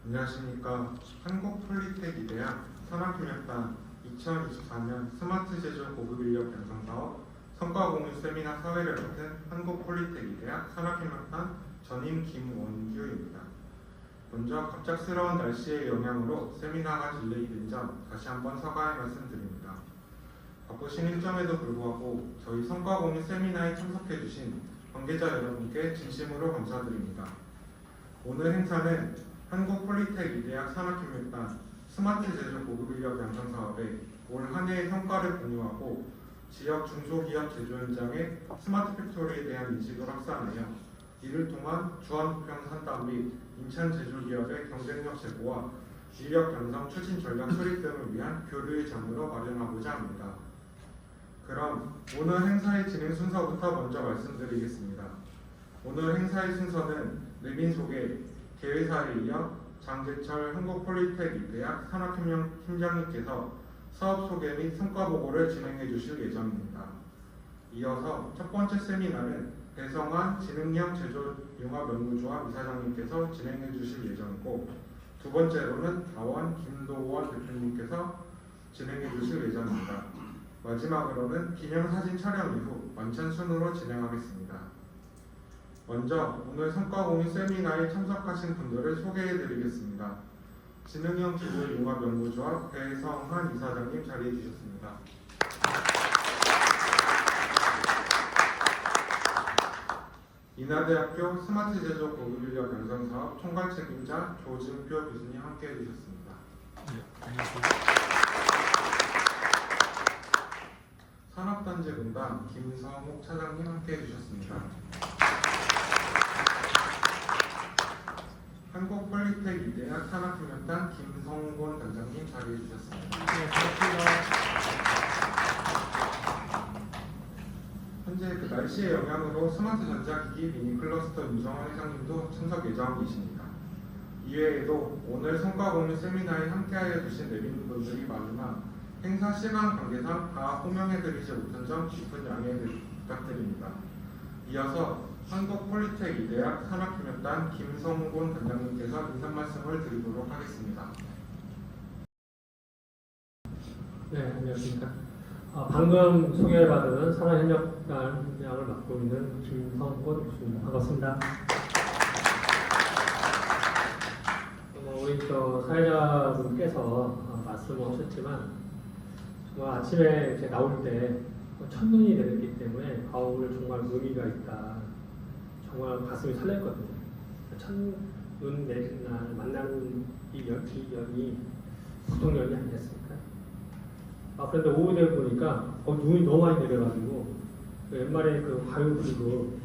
안녕하십니까. 한국폴리텍이대학 산학협력단 2024년 스마트 제조 고급인력 양성사업 성과공유 세미나 사회를 맡은 한국폴리텍이대학 산학협력단 전임 김원규입니다. 먼저 갑작스러운 날씨의 영향으로 세미나가 딜레이된 점 다시 한번 사과의 말씀드립니다. 바쁘신 일정에도 불구하고 저희 성과공유 세미나에 참석해주신 관계자 여러분께 진심으로 감사드립니다. 오늘 행사는 한국폴리텍이대학 산학협력단 스마트 제조 고급인력 양성 사업에 올 한 해의 성과를 공유하고 지역 중소기업 제조 현장의 스마트 팩토리에 대한 인식을 확산하여 이를 통한 주안부평 산단 및 인천 제조기업의 경쟁력 제고와 인력 양성 추진 전략 수립 등을 위한 교류의 장으로 마련하고자 합니다. 그럼 오늘 행사의 진행 순서부터 먼저 말씀드리겠습니다. 오늘 행사의 순서는 내빈 소개, 개회사에 이어 장재철 한국폴리텍이대학 산학협력팀장님께서 사업 소개 및 성과 보고를 진행해 주실 예정입니다. 이어서 첫 번째 세미나는 배성환 지능형 제조융합연구조합 이사장님께서 진행해 주실 예정이고, 두 번째로는 다원 김도원 대표님께서 진행해 주실 예정입니다. 마지막으로는 기념사진 촬영 이후 만찬순으로 진행하겠습니다. 먼저 오늘 성과공유 세미나에 참석하신 분들을 소개해드리겠습니다. 지능형 제조융합연구조합 배성환 이사장님 자리해 주셨습니다. 인하대학교 스마트 제조 고급인력 양성사업 총괄 책임자 조진표 교수님 함께해 주셨습니다. 네, 안녕하세요. 산업단지공단 김성욱 차장님 함께해 주셨습니다. 한국폴리텍이대학 산학협력단 김성곤 단장님 자리해 주셨습니다. 네, 반갑습니다. 현재 날씨의 영향으로 스마트 전자기기 미니 클러스터 윤정환 회장님도 참석 예정이십니다. 이외에도 오늘 성과공유 세미나에 함께하여 주신 내빈분들이 많으나 행사 시간 관계상 다 호명해드리지 못한 점 깊은 양해 부탁드립니다. 이어서 한국폴리텍이대학 산학협력단 김성곤 단장님께서 인사 말씀을 드리도록 하겠습니다. 네, 안녕하십니까. 방금 소개받은 산학협력단장을 맡고 있는 김성곤 교수입니다. 반갑습니다. 우리 또 사회자분께서 말씀을 하셨지만 정말 아침에 이제 나올 때 첫눈이 내렸기 때문에 오늘 정말 의미가 있다. 정말 가슴이 설렜거든요. 첫눈 내린 날 만나는 이 연이 보통 연이 아니었습니까? 그런데 오후 되고 보니까 눈이 너무 많이 내려가지고 옛말에 그 화요 그리고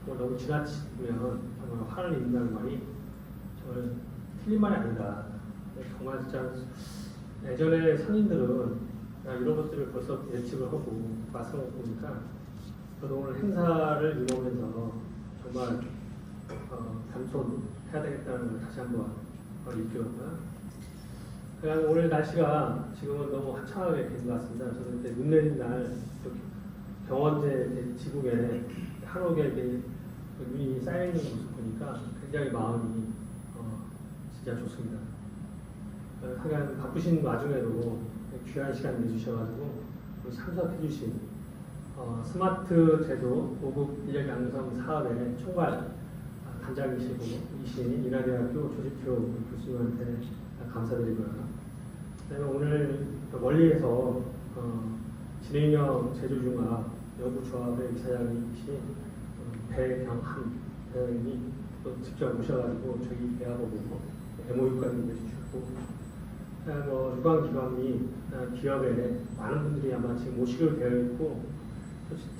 너무 지나치면 정말 화를 입는다는 말이 정말 틀린 말이 아니다. 정말 진짜 예전에 선인들은 이런 것들을 벌써 예측을 하고 말씀을 보니까 저도 오늘 행사를 임하면서 정말 겸손해야 되겠다는 걸 다시 한번 느꼈고요. 그냥 오늘 날씨가 지금은 너무 화창하게 된 것 같습니다. 저는 그때 눈 내린 날 경원제 지붕에 한옥에 눈이 쌓여있는 모습 보니까 굉장히 마음이 진짜 좋습니다. 하여간 바쁘신 와중에도 귀한 시간 내주셔가지고 참석해주신 스마트 제조 고급 인력 양성 사업의 총괄 단장이신 인하대학교 조지표 교수님한테 감사드리고요. 그다음에 오늘 멀리에서 진행형 제조융합 연구조합의 이사장이신 배경한 회장님이 또 직접 오셔가지고 저희 대학을 보고 MOU까지 내주셨고, 유관기관 및 기업에 많은 분들이 아마 지금 모시게 되어 있고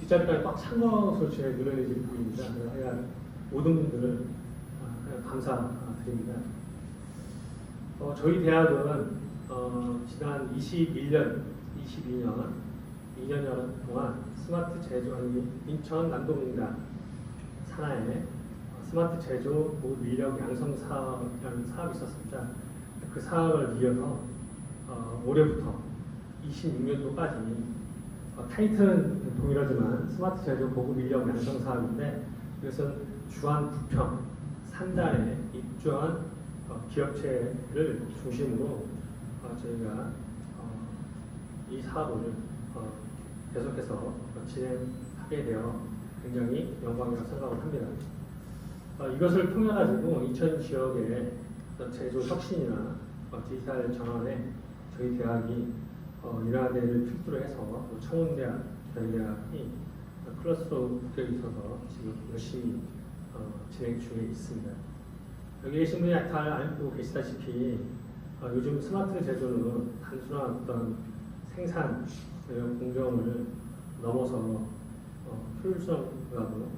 뒷자리까지 꽉 찬 것으로 제 눈에 지금 보입니다. 하여간 모든 분들을 감사드립니다. 저희 대학은 지난 22년 2년 동안 스마트 제조 인천 남동공단 산하에 스마트 제조 고급 인력 양성 사업이라는 사업이 있었습니다. 그 사업을 이어서 올해부터 26년도까지 타이틀은 동일하지만 스마트 제조 고급 인력 양성 사업인데 이것은 주안 부평 산단에 입주한 기업체를 중심으로 저희가 이 사업을 계속해서 진행하게 되어 굉장히 영광이라고 생각을 합니다. 이것을 통해 가지고 인천 지역의 제조 혁신이나 디지털 전환에 저희 대학이 인하대를 필두로 해서 청운대학, 저희 대학이 클러스로 묶여 있어서 지금 열심히 진행 중에 있습니다. 여기 계신 분이 잘 알고 계시다시피 요즘 스마트 제조는 단순한 어떤 생산 공정을 넘어서 효율성과도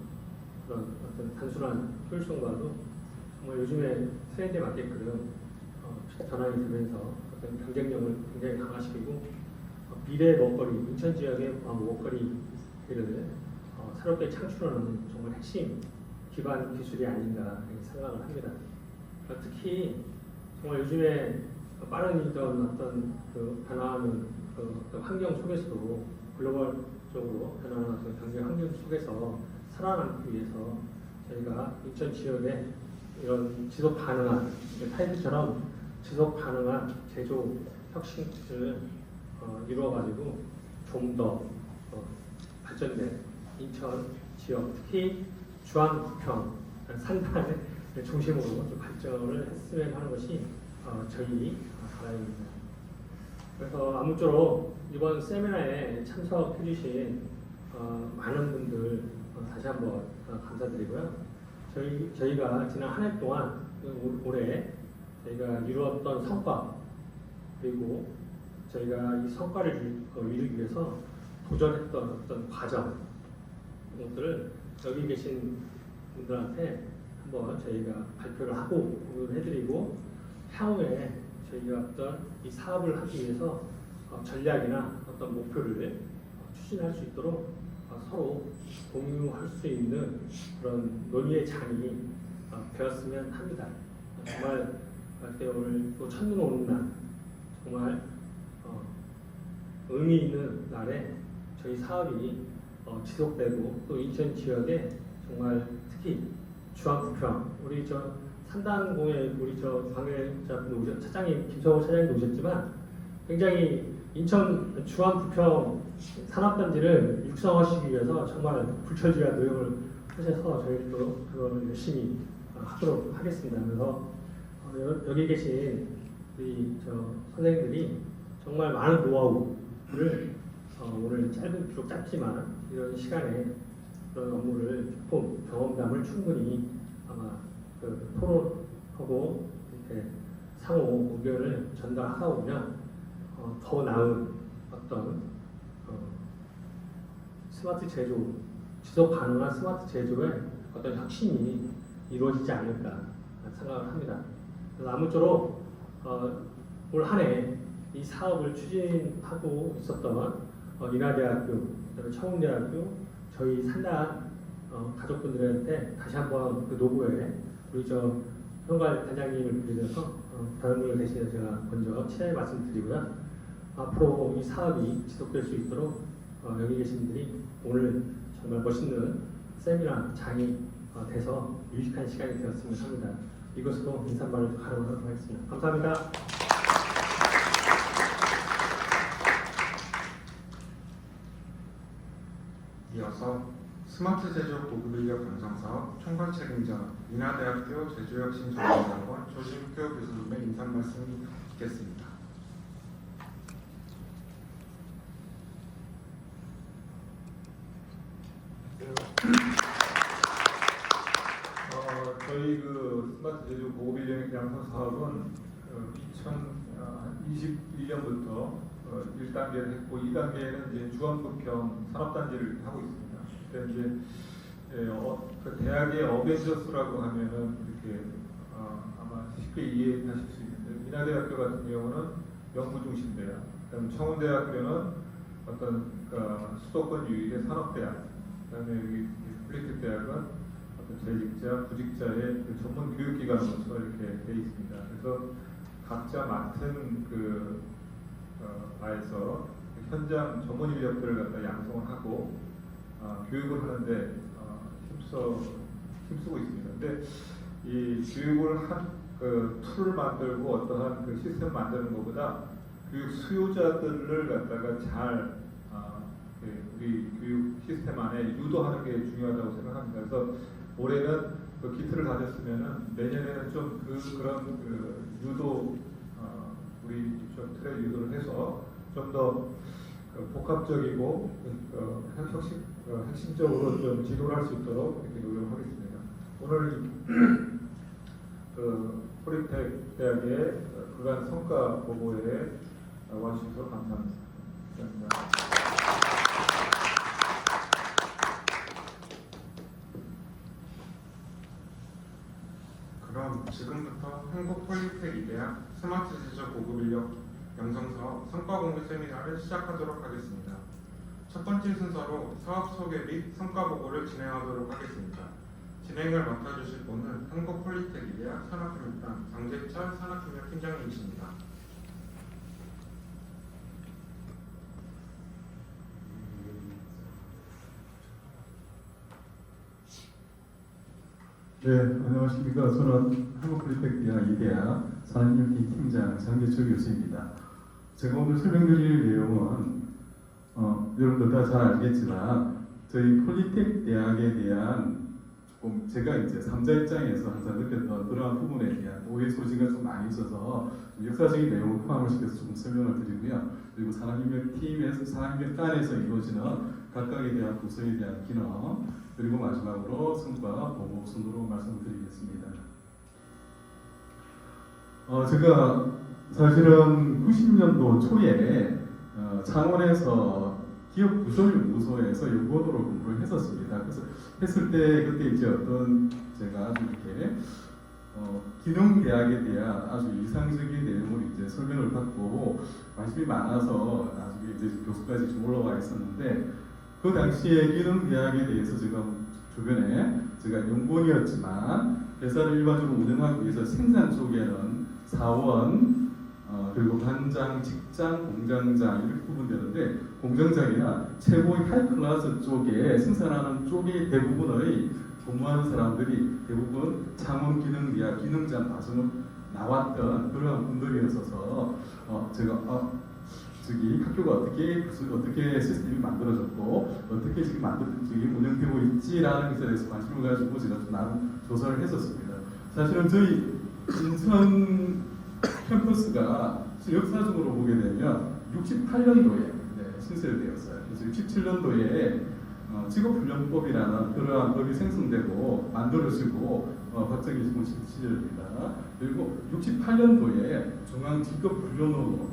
그런 어떤 단순한 효율성과도 정말 요즘에 트렌드에 맞게끔 전환이 되면서 어떤 경쟁력을 굉장히 강화시키고 미래의 먹거리, 인천 지역의 먹거리를 새롭게 창출하는 정말 핵심 기반 기술이 아닌가 이렇게 생각을 합니다. 특히 정말 요즘에 빠른 어떤 그 변화하는 어떤 환경 속에서도 글로벌적으로 변화하는 어떤 경제 환경 속에서 살아남기 위해서 저희가 인천 지역에 이런 지속 가능한 타이틀처럼 지속 가능한 제조 혁신을 이루어가지고 좀 더 발전된 인천 지역, 특히 주안 부평 산단을 중심으로 좀 발전을 했으면 하는 것이 저희 바람입니다. 그래서 아무쪼록 이번 세미나에 참석해 주신 많은 분들 다시 한번 감사드리고요. 저희가 지난 한 해 동안 올해 저희가 이루었던 성과 그리고 저희가 이 성과를 이루기 위해서 도전했던 어떤 과정 이것들을 여기 계신 분들한테 한번 저희가 발표를 하고 공유를 해드리고 향후에 저희가 어떤 이 사업을 하기 위해서 전략이나 어떤 목표를 추진할 수 있도록 서로 공유할 수 있는 그런 논의의 장이 되었으면 합니다. 정말 오늘 또 첫눈 오는 날 정말 의미 있는 날에 저희 사업이 지속되고 또 인천 지역에 정말 특히 주안 부평 우리 저 산단공에 우리 저 관계자분 차장님 김성호 차장님도 오셨지만 굉장히 인천 주안 부평 산업단지를 육성하시기 위해서 정말 불철주야 노력을 하셔서 저희도 그걸 열심히 하도록 하겠습니다. 그래서 여기 계신 우리 저 선생님들이 정말 많은 노하우를 오늘 비록 짧지만 이런 시간에 그런 업무를 조금 경험담을 충분히 아마 토론하고 이렇게 상호 의견을 전달하다 보면 더 나은 어떤 스마트 제조, 지속 가능한 스마트 제조의 어떤 혁신이 이루어지지 않을까 생각을 합니다. 그래서 아무쪼록 올 한 해 이 사업을 추진하고 있었던 인하대학교, 청운대학교, 저희 산단 가족분들한테 다시 한번 그 노고에 우리 저 현관 단장님을 비롯해서 단장님을 대신해서 제가 먼저 친하게 말씀드리고요. 앞으로 이 사업이 지속될 수 있도록 여기 계신 분들이 오늘 정말 멋있는 세미나 장이 돼서 유익한 시간이 되었으면 합니다. 이것으로 인사말을 가름하도록 하겠습니다. 감사합니다. 이어서 스마트 제조 고급 인력 양성 사업 총괄 책임자 인하대학교 제조혁신전문학원 조심교 교수님의 인사 말씀을 듣겠습니다. 저희 그 스마트 제조 고급 인력 양성 사업은 2021년부터 1단계를 했고 2단계는 이제 주안부평 산업단지를 하고 있습니다. 그때 이제 그 대학의 어벤져스라고 하면은 이렇게 아마 쉽게 이해하실 수 있는데 인하대학교 같은 경우는 연구중심대학, 그다음 청운대학교는 어떤 수도권 유일의 산업대학, 그다음에 여기 플리트 대학은 어떤 재직자, 구직자의 그 전문 교육기관으로서 이렇게 되어 있습니다. 그래서 각자 맡은 바에서 현장 전문 인력들을 갖다 양성을 하고 교육을 하는데 힘쓰고 있습니다. 근데 이 교육을 그 툴을 만들고 어떠한 그 시스템 만드는 것보다 교육 수요자들을 갖다가 잘 우리 교육 시스템 안에 유도하는 게 중요하다고 생각합니다. 그래서 올해는 그 기틀을 가졌으면은 내년에는 좀 그런 그 유도 우리 좀 틀에 유도를 해서 좀 더 복합적이고 핵심적으로 좀 지도를 할 수 있도록 이렇게 노력하겠습니다. 오늘 그 폴리텍 대학의 그간 성과 보고에 와주셔서 감사합니다. 그럼 지금부터 한국폴리텍 이대학 스마트 제조 고급 인력 양성사업 성과 공유 세미나를 시작하도록 하겠습니다. 첫 번째 순서로 사업 소개 및 성과 보고를 진행하도록 하겠습니다. 진행을 맡아주실 분은 한국폴리텍 이대학 산학교육단 장재철 산학교육 팀장님이십니다. 네, 안녕하십니까. 저는 한국폴리텍 대학 이대학 산학교육팀 팀장 장재철 교수입니다. 제가 오늘 설명드릴 내용은 여러분들 다 잘 알겠지만 저희 폴리텍 대학에 대한 조금 제가 이제 3자 입장에서 항상 느꼈던 그러한 부분에 대한 오해 소지가 좀 많이 있어서 좀 역사적인 내용을 포함을 시켜서 조금 설명을 드리고요. 그리고 산학인력팀에서 산학인력단에서 이루어지는 각각에 대한 부서에 대한 기능, 그리고 마지막으로 성과 보고 순으로 말씀을 드리겠습니다. 제가 사실은 90년도 초에 창원에서 기업 구조연구소에서 연구원으로 근무를 했었습니다. 그래서 했을 때 그때 이제 어떤 제가 아주 이렇게 기능대학에 대한 아주 이상적인 내용을 이제 설명을 받고 관심이 많아서 나중에 이제 교수까지 좀 올라와 있었는데, 그 당시에 기능대학에 대해서 제가 주변에 제가 연구원이었지만 회사를 일반적으로 운영하기 위해서 생산 쪽에는 사원, 그리고 반장, 직장, 공장장 이렇게 구분되는데, 공장장이나 최고의 하이클래스 쪽에 생산하는 쪽의 대부분의 근무하는 사람들이 대부분 창원 기능대학 기능장 과정을 나왔던 그런 분들이었어서 제가 저기 학교가 어떻게 시스템이 만들어졌고 어떻게 지금 운영되고 있지라는 것에 대해서 관심을 가지고 제가 좀 나름 조사를 했었습니다. 사실은 저희 인천 캠퍼스가 역사적으로 보게 되면 68년도에 신설되었어요. 그래서 67년도에 직업훈련법이라는 그러한 법이 생성되고 만들어지고 박정희 정부 시절입니다. 그리고 68년도에 중앙직업훈련원으로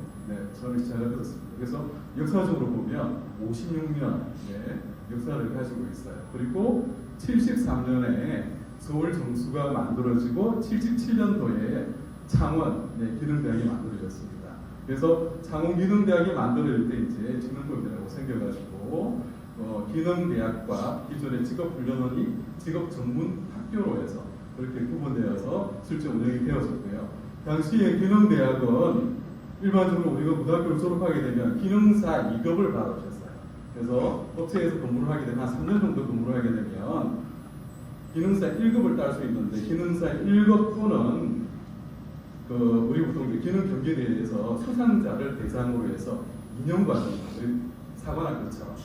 처음에 시작을 했었습니다. 그래서 역사적으로 보면 56년 역사를 가지고 있어요. 그리고 73년에 서울 정수가 만들어지고 77년도에 창원 기능대학이 만들어졌습니다. 그래서 창원 기능대학이 만들어질 때 이제 직능법이라고 생겨가지고 기능대학과 기존의 직업훈련원이 직업전문학교로 해서 그렇게 구분되어서 실제 운영이 되어졌고요. 당시에 기능대학은 일반적으로 우리가 고등학교를 졸업하게 되면 기능사 2급을 받으셨어요. 그래서 업체에서 근무를 하게 되면 한 3년 정도 근무를 하게 되면 기능사 1급을 딸 수 있는데, 기능사 1급 또는 우리 보통 기능 경기에 대해서 수상자를 대상으로 해서 2년 과정, 사관학교처럼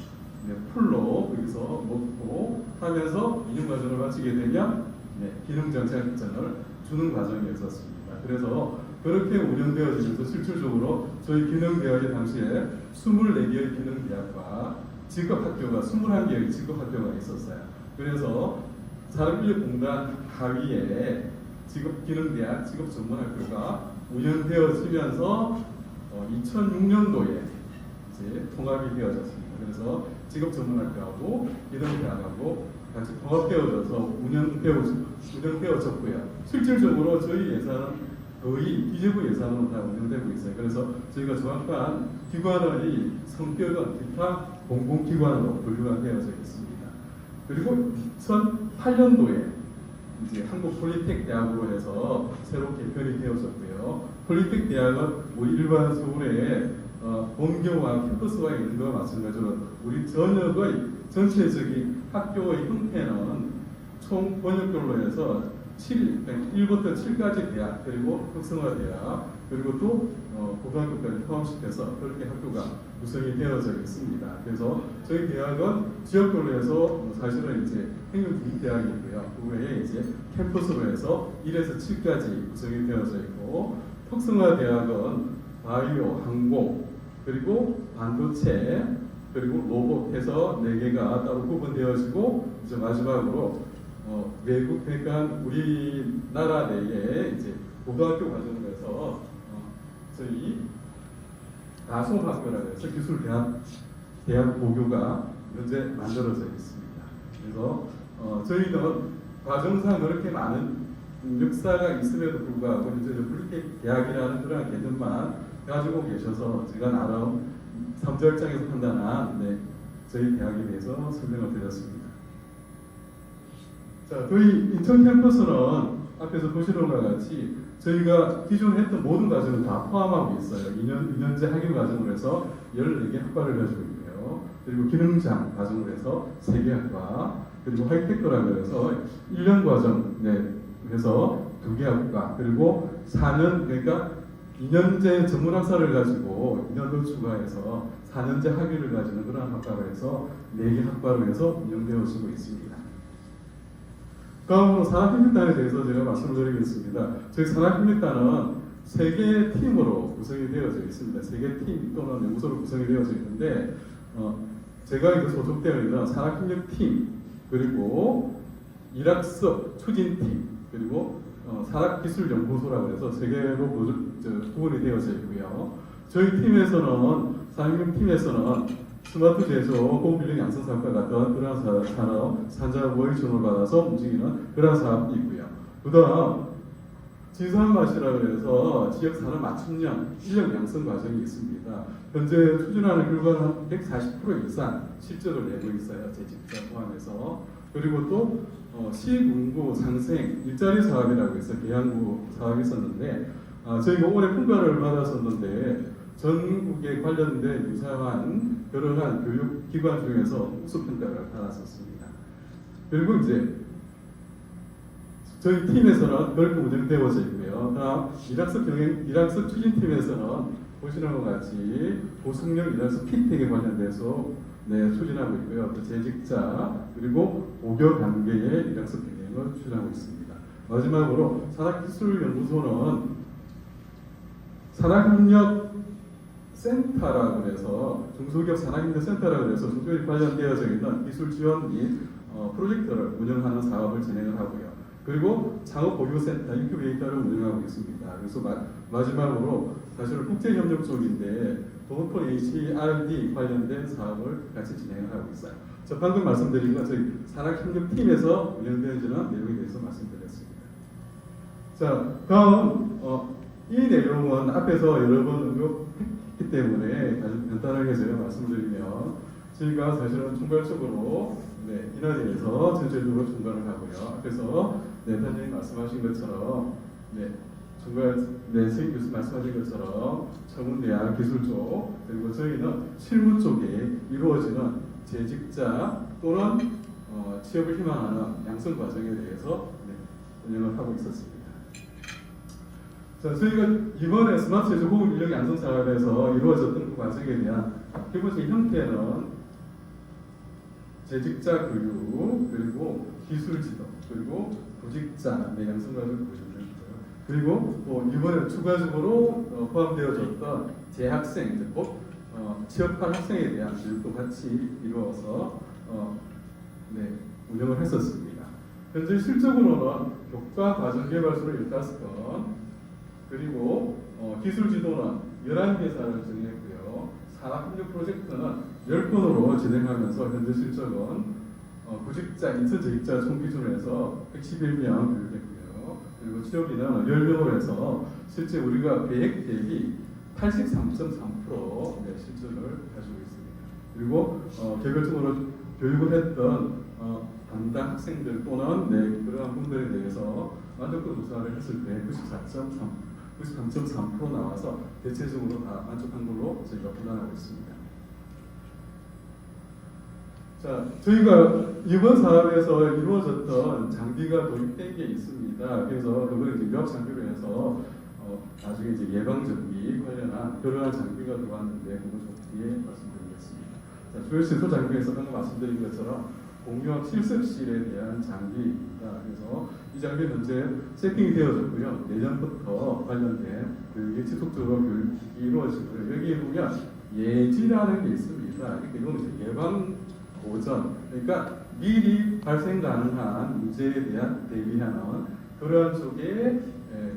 풀로 거기서 먹고 하면서 2년 과정을 마치게 되면 기능정착증을 주는 과정이었습니다. 그래서 그렇게 운영되어지면서 실질적으로 저희 기능대학의 당시에 24개의 기능대학과 직업학교가 21개의 직업학교가 있었어요. 그래서 산업인력공단 하위에 기능대학 직업전문학교가 운영되어지면서 2006년도에 이제 통합이 되어졌습니다. 그래서 직업전문학교하고 기능대학하고 같이 통합되어져서 운영되어졌고요. 실질적으로 저희 예산은 거의 기재부 예산으로 다 운영되고 있어요. 그래서 저희가 정확한 기관의 성격은 기타 공공기관으로 분류가 되어져 있습니다. 그리고 2008년도에 이제 한국폴리텍 대학으로 해서 새로 개편이 되어졌고요. 폴리텍 대학은 우리 일반 서울의 본교와 캠퍼스와 있는 것과 마찬가지로 우리 전역의 전체적인 학교의 형태는 총 번역별로 해서 1부터 7까지 대학, 그리고 특성화 대학, 그리고 또 고등학교까지 포함시켜서 그렇게 학교가 구성이 되어져 있습니다. 그래서 저희 대학은 지역별로 해서 사실은 이제 행정국립대학이고요. 그 외에 이제 캠퍼스로 해서 1에서 7까지 구성이 되어져 있고, 특성화 대학은 바이오, 항공, 그리고 반도체, 그리고 로봇 해서 4개가 따로 구분되어지고, 이제 마지막으로 외국, 그러니까 우리나라 내에 이제 고등학교 과정으로 해서 저희 다송학교라고 해서 기술대학 고교가 현재 만들어져 있습니다. 그래서 저희는 과정상 그렇게 많은 역사가 있음에도 불구하고 현재 폴리텍 대학이라는 그런 개념만 가지고 계셔서 제가 나름 3절장에서 판단한 저희 대학에 대해서 설명을 드렸습니다. 자, 저희 인천 캠퍼스는 앞에서 보시는 것과 같이 저희가 기존에 했던 모든 과정을 다 포함하고 있어요. 2년제 학위 과정으로 해서 14개 학과를 가지고 있고요. 그리고 기능장 과정으로 해서 3개 학과, 그리고 하이테크라고 해서 1년 과정 해서 2개 학과, 그리고 4년, 그러니까 2년제 전문학사를 가지고 2년도 추가해서 4년제 학위를 가지는 그런 학과로 해서 4개 학과로 해서 운영되어지고 있습니다. 다음으로 산학협력단에 대해서 제가 말씀을 드리겠습니다. 저희 산학협력단은 3개의 팀으로 구성이 되어져 있습니다. 3개 팀 또는 연구소로 구성이 되어져 있는데 제가 이제 소속되어 있는 산학협력팀, 그리고 일학습 추진팀, 그리고 산학기술연구소라고 해서 3개로 구분이 되어져 있고요. 저희 팀에서는 산학협력팀에서는 스마트 제조, 고급인력 양성 사업과 같은 그런 산업, 산자부의 지원을 받아서 움직이는 그런 사업이 있고요. 그 다음, 진산맛이라고 해서 지역 산업 맞춤형 인력 양성 과정이 있습니다. 현재 추진하는 결과는 한 140% 이상 실적을 내고 있어요. 재직자 포함해서. 그리고 또 시군구 상생 일자리 사업이라고 해서 계양구 사업이 있었는데 저희가 올해 평가를 받았었는데 전국에 관련된 유사한 여러한 교육기관 중에서 우수평가를 받았었습니다. 그리고 이제 저희 팀에서는 넓게 운영되어져 있고요. 다음 일학습 추진팀에서는 보시는 것 같이 고승력 일학습 피텍에 관련돼서 추진하고 있고요. 또 재직자 그리고 5개월 단계의 일학습 병행을 추진하고 있습니다. 마지막으로 산학기술연구소는 산학협력 센터라고 해서 중소기업 산학협력 센터라고 해서 중소기업 관련되어져 있는 기술 지원 및 프로젝트를 운영하는 사업을 진행을 하고요. 그리고 창업보교센터 인큐베이터를 운영하고 있습니다. 그래서 마지막으로 사실은 국제협력 쪽인데 도톤 HRD 관련된 사업을 같이 진행을 하고 있어요. 저 방금 말씀드린 건 저희 산학협력팀에서 운영되어지는 내용에 대해서 말씀드렸습니다. 자, 다음 이 내용은 앞에서 여러 번 언급했기 때문에 아주 간단하게 제가 말씀드리면 저희가 사실은 총괄적으로 인하에 대해서 전체적으로 중간을 하고요. 앞에서 편장님 말씀하신 것처럼 서희 교수 말씀하신 것처럼 청운대학 기술 쪽 그리고 저희는 실무 쪽에 이루어지는 재직자 또는 취업을 희망하는 양성 과정에 대해서 운영을 하고 있었습니다. 자, 저희가 이번에 스마트 제조 고급 인력 양성 사업에서 이루어졌던 그 과정에 대한 기본적인 형태는 재직자 교육, 그리고 기술 지도, 그리고 구직자 양성 과정을 보시면 되고요. 그리고 또 이번에 추가적으로 포함되어졌던 재학생, 곧 취업한 학생에 대한 교육도 같이 이루어서 운영을 했었습니다. 현재 실적으로는 교과 과정 개발수를 15건, 그리고 기술 지도는 11개사를 진행했고요. 산학협력 프로젝트는 10건으로 진행하면서 현재 실적은 구직자, 인턴 재직자 총 기준으로 해서 111명 교육했고요. 그리고 취업인은 10명으로 해서 실제 우리가 계획 대비 83.3% 실적을 가지고 있습니다. 그리고 개별적으로 교육을 했던 담당 학생들 또는 그러한 분들에 대해서 만족도 조사를 했을 때 93.3% 나와서 대체적으로 다 만족한 걸로 저희가 판단하고 있습니다. 자, 저희가 이번 사업에서 이루어졌던 장비가 도입된 게 있습니다. 그래서 그걸 이제 유압 장비로 해서 나중에 이제 예방 전기 관련한 그러한 장비가 들어왔는데 그거 좀 뒤에 말씀드리겠습니다. 자, 조혈시소 장비에서 방금 말씀드린 것처럼 공유압 실습실에 대한 장비입니다. 그래서 이 장비 현재 세팅이 되어졌고요. 내년부터 관련된 교육이 지속적으로 교육이 이루어지고요. 여기에 보면 예지라는 게 있습니다. 그러니까 이거는 이제 예방 보전, 그러니까 미리 발생 가능한 문제에 대한 대비하는 그러한 쪽에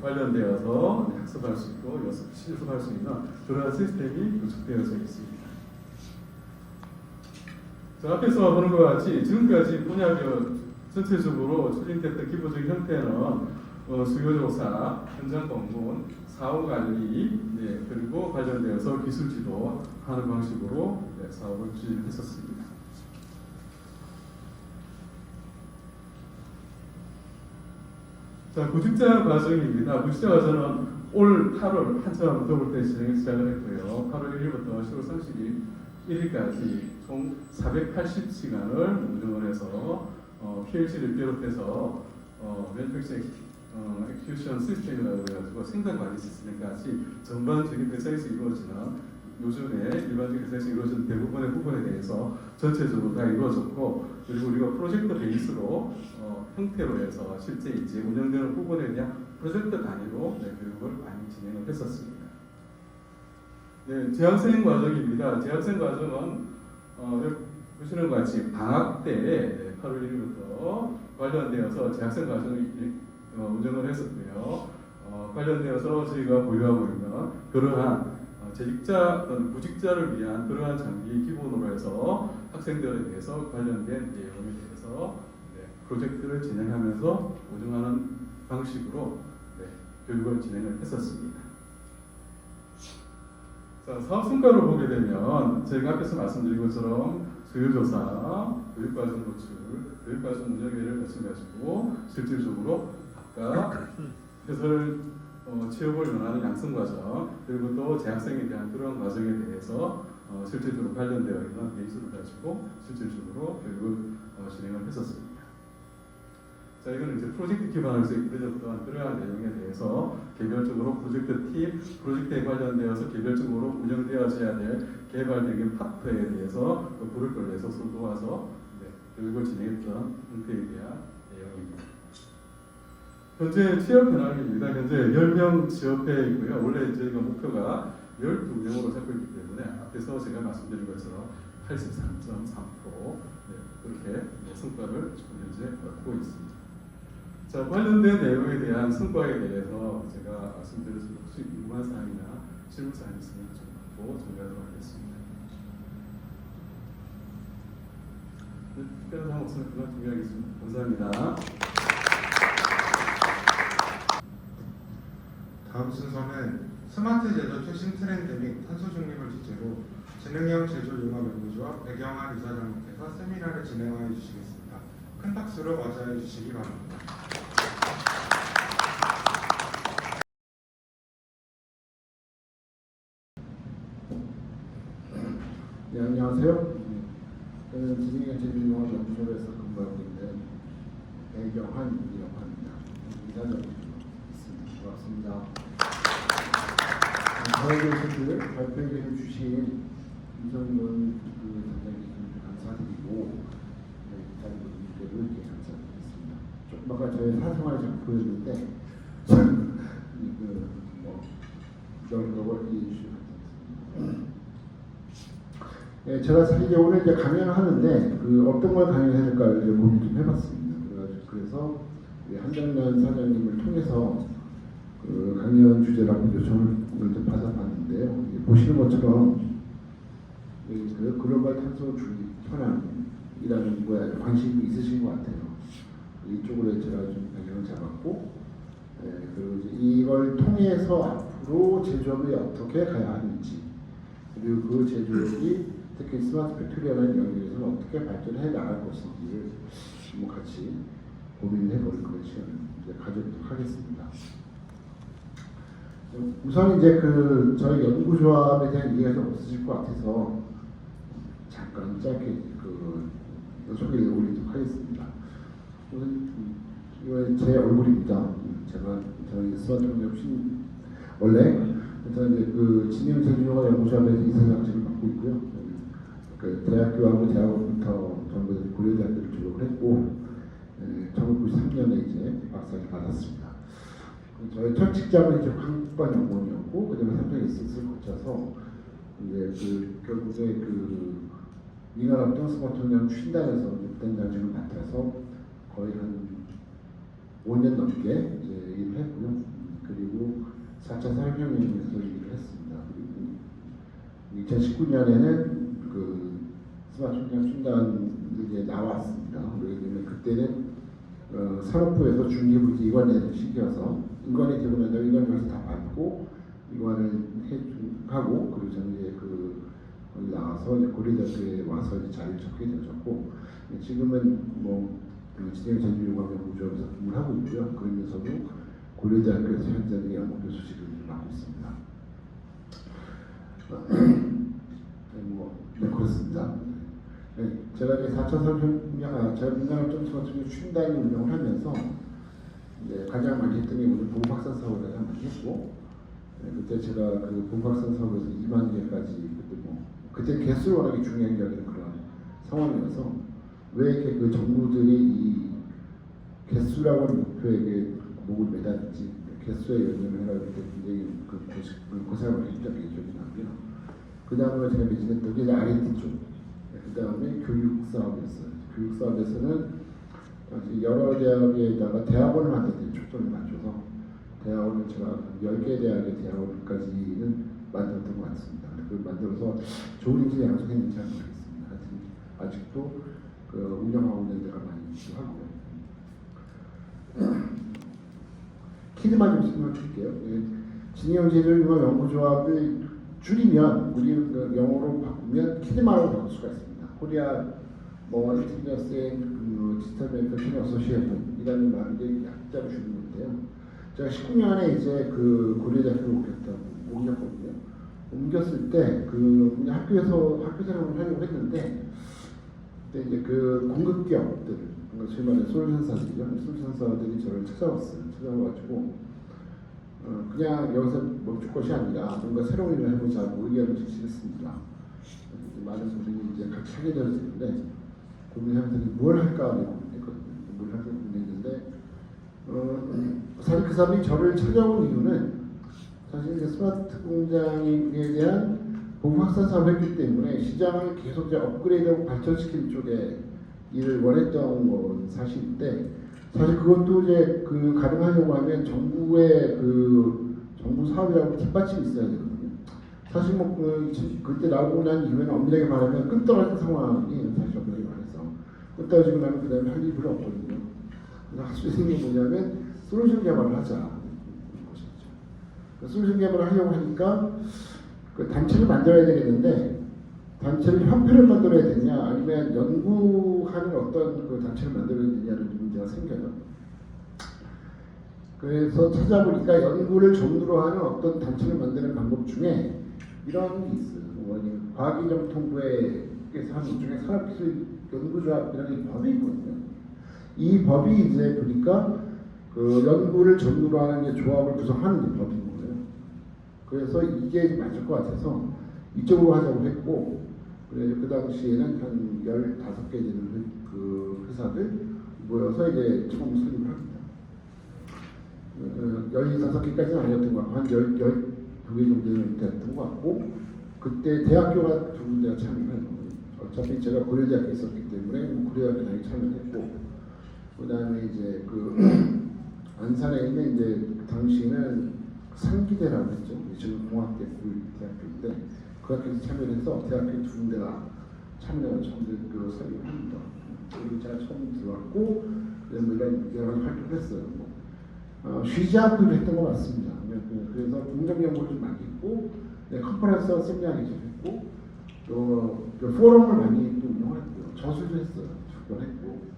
관련되어서 학습할 수 있고 실습할 수 있는 그러한 시스템이 구축되어져 있습니다. 자, 앞에서 보는 것 같이 지금까지 분야별 전체적으로 추진됐던 기본적인 형태는 수요조사, 현장 방문, 사후 관리, 그리고 관련되어서 기술 지도하는 방식으로 사업을 추진했었습니다. 자, 구직자 과정입니다. 구직자 과정은 올 8월 한참 더울 때 시작을 했고요. 8월 1일부터 10월 31일까지 총 480시간을 운영을 해서 PLC를 비롯해서 매니팩처 엑스큐션 시스템이라고 해가지고 생산 관리 시스템까지 전반적인 회사에서 이루어지는 요즘에 일반적인 회사에서 이루어지는 대부분의 부분에 대해서 전체적으로 다 이루어졌고, 그리고 우리가 프로젝트 베이스로 형태로 해서 실제 이제 운영되는 부분에 대한 프로젝트 단위로 교육을 많이 진행을 했었습니다. 네, 재학생 과정입니다. 재학생 과정은 보시는 것 같이 방학 때 8월 1일부터 관련되어서 재학생 과정을 운영을 했었고요. 관련되어서 저희가 보유하고 있는 그러한 재직자 또는 구직자를 위한 그러한 장비 기본으로 해서 학생들에 대해서 관련된 내용에 대해서 프로젝트를 진행하면서 운영하는 방식으로 교육을 진행을 했었습니다. 자, 사업 성과를 보게 되면 저희가 앞에서 말씀드린 것처럼 수요조사, 교육과정 도출, 교육과정 운영회를 거쳐가지고 실질적으로 아까 해설 취업을 원하는 양성과정, 그리고 또 재학생에 대한 그런 과정에 대해서 실질적으로 관련되어 있는 베이스를 가지고 실질적으로 교육을 진행을 했었습니다. 자, 이거는 이제 프로젝트 기반에서 이루어졌던 그러한 내용에 대해서 개별적으로 프로젝트 팀, 프로젝트에 관련되어서 개별적으로 운영되어져야 될 개발적인 파트에 대해서 불을 끌어내서 서로 도와서 교육을 진행했던 형태에 대한 내용입니다. 현재 취업 현황입니다. 현재 10명 취업해 있고요. 원래 저희가 목표가 12명으로 잡고 있기 때문에 앞에서 제가 말씀드린 것처럼 83.3% 그렇게 성과를 지금 현재 얻고 있습니다. 자, 관련된 내용에 대한 성과에 대해서 제가 말씀드릴 수 혹시 궁금한 사항이나 질문 사항이 있으면 좀 받고 정리하도록 하겠습니다. 특별한 사항 없으면 그만 정리하겠습니다. 감사합니다. 다음 순서는 스마트 제조 최신 트렌드 및 탄소 중립을 주제로 지능형 제조 융합 연구조합 배경환 이사장님께서 세미나를 진행하여 주시겠습니다. 큰 박수로 맞이해 주시기 바랍니다. 네, 안녕하세요. 저는 지능형 제조융합 연구소에서 근무하고 있는 배경환이라고 합니다. 이사장님 있습니다. 반갑습니다. 저에게 발표해 주신 이성근 단장님께 감사드리고 다른 분들께도 이렇게 감사드리겠습니다. 조금 아까 저의 사생활을 좀 보였는데 이런 걸 이해해 주시면 감사합니다. 네, 제가 사실 오늘 이제 강연을 하는데 어떤 걸 강연해야 될까 이제 고민 좀 해봤습니다. 그래서 한정면 사장님을 통해서 강연 주제라고 요청을 좀 받아봤는데요. 보시는 것처럼 글로벌 탄소 중립 현황이라는 거에 관심이 있으신 것 같아요. 이쪽으로 제가 좀 방향을 잡았고, 그리고 이제 이걸 통해서 앞으로 제조업이 어떻게 가야 하는지, 그리고 그 제조업이 특히 스마트 팩토리라는 영역에서는 어떻게 발전해 나갈 것인지를 같이 고민해 볼 그런 시간을 이제 가져보도록 하겠습니다. 우선 이제 저희 연구조합에 대한 이해가 좀 없으실 것 같아서 잠깐 짧게 소개를 올리도록 하겠습니다. 우선 이건 제 얼굴입니다. 제가 저희 스마트폰 없이 원래 저는 이제 그 진영 제주yoga 연구소에서 이사장직을 맡고 있고요. 그 대학교하고 대학원부터 전부 다 고려대학교를 졸업을 했고 1993년에 이제 박사를 받았습니다. 저희 첫 직장은 이제 관광연구원이었고 그다음에 삼성 에셋을 거쳐서 이제 그 결국에 그 민간합동 스마트폰 추진단에서 단장직을 맡아서 거의 한 5년 넘게 이제 일을 했고요. 그리고 4차 산업혁명에서 일을 했습니다. 그리고 2019년에는 그 스마트폰 추진단에 나왔습니다. 왜냐면 그때는 산업부에서 중기부지 이관되는 시기여서 이관이 되고 나서 이관에서 다 받고 이관을 하고 그리고 저는 이제 거기 나와서 이제 고려대학교에 와서 이제 자리를 잡게 되었고 지금은 뭐 진영 제주yoga 연구소에서 근무를 하고 있고요. 그러면서도 고려대학교에서 현재 연구교수직을 맡고 있습니다. 네, 그렇습니다. 네, 제가 이제 4차 산업혁명, 제가 민간합동 스마트폰 추진단을 운영을 하면서 이제 가장 많이 했던 게 오늘 본박사 사업을 가장 많이 했고, 그때 제가 그 본박사 사업에서 2만 개까지 그때 개수를 워낙에 중요한 게 아니라 그런 상황이어서 왜 이렇게 그 정부들이 이 개수라고 하는 목표에게 목을 매달는지 개수에 연연을 해라 이렇게 굉장히 고생을 했던 게 기억이 나고요. 그 다음에 제가 매진했던 게 R&D 쪽, 그 다음에 교육 사업이었어요. 교육 사업에서는 여러 대학에다가 대학원을 만드는 데 초점을 맞춰서 대학원을 제가 10개 대학의 대학원까지는 만들었던 것 같습니다. 그걸 만들어서 좋은 인재를 양성했는지 잘 모르겠습니다. 하여튼 아직도 그 운영하고 있는 데가 많이 있기도 하고요. 키드만 좀 설명드릴게요. 진영 제주yoga 연구조합을 줄이면 우리 영어로 바꾸면 키드만으로 바꿀 수가 있습니다. 코리아 인티리어스 앤 디지털 매니팩처링 어소시에이션이라는 말인데 약자로 줄인 건데요. 제가 19년에 이제 그 고려대학교로 옮겼거든요. 옮겼을 때 그 학교 생활을 하려고 했는데 그때 이제 그 공급 기업들, 소위 말하는 솔루션사들이죠. 솔루션사들이 저를 찾아왔어요. 찾아와가지고 그냥 여기서 멈출 것이 아니라 뭔가 새로운 일을 해보자고 의견을 제시했습니다. 많은 분들이 이제 같이 하게 되었는데 고민하면서 뭘 할까 고민했거든요. 뭘 할까 고민했는데 사실 그 사람이 저를 찾아온 이유는 사실 이제 스마트 공장에 대한 본학사 사업을 했기 때문에 시장을 계속 이제 업그레이드하고 발전시키는 쪽에 일을 원했던 건 사실인데 사실 그것도 이제 그 가능하려고 하면 정부의 그 정부 사업이라고 뒷받침이 있어야 되거든요. 사실 뭐 그때 나오고 난 이후에는 엄밀하게 말하면 끈 떨어진 상황이 사실 엄밀하게 말해서 끈 떨어지고 나면 그 다음에 할 일이 별로 없거든요. 그래서 할 수 있는 게 뭐냐면 솔루션 개발을 하자. 솔루션 개발을 하려고 하니까 그 단체를 만들어야 되겠는데 단체를 협회를 만들어야 되냐 아니면 연구하는 어떤 그 단체를 만들어야 되냐는 문제가 생겨요. 그래서 찾아보니까 연구를 전문으로 하는 어떤 단체를 만드는 방법 중에 이런 게 있어요. 과기정통부에서 하는 것 중에 산업기술연구조합이라는 법이 있거든요. 이 법이 이제 보니까 그 연구를 전문으로 하는 게 조합을 구성하는 게 법인 거예요. 그래서 이게 맞을 것 같아서 이쪽으로 하자고 했고, 그래서 그 당시에는 한 15개 되는 그 회사들 모여서 이제 처음 설립을 합니다. 15개까지는 아니었던 것 같고, 한 12개 정도는 됐던 것 같고, 그때 대학교가 두 군데가 참여해요. 어차피 제가 고려대학교에 있었기 때문에 고려대학교 당연히 참여했고, 그 다음에 이제 그 안산에 있는 이제 그 당시에는 상기대라고 했죠. 지금 공학대 대학교인데 그 학교에서 참여를 해서 대학교 두 군데가 참여를 처음 그 설립을 합니다. 그리고 제가 처음 들어왔고 여러 가지 활동을 했어요. 쉬지 않고 일을 했던 것 같습니다. 그래서 공정 연구를 좀 많이 했고 컨퍼런스와 세미나를 좀 했고 또 포럼을 많이 또 운영했고요. 저술도 했어요. 출간했고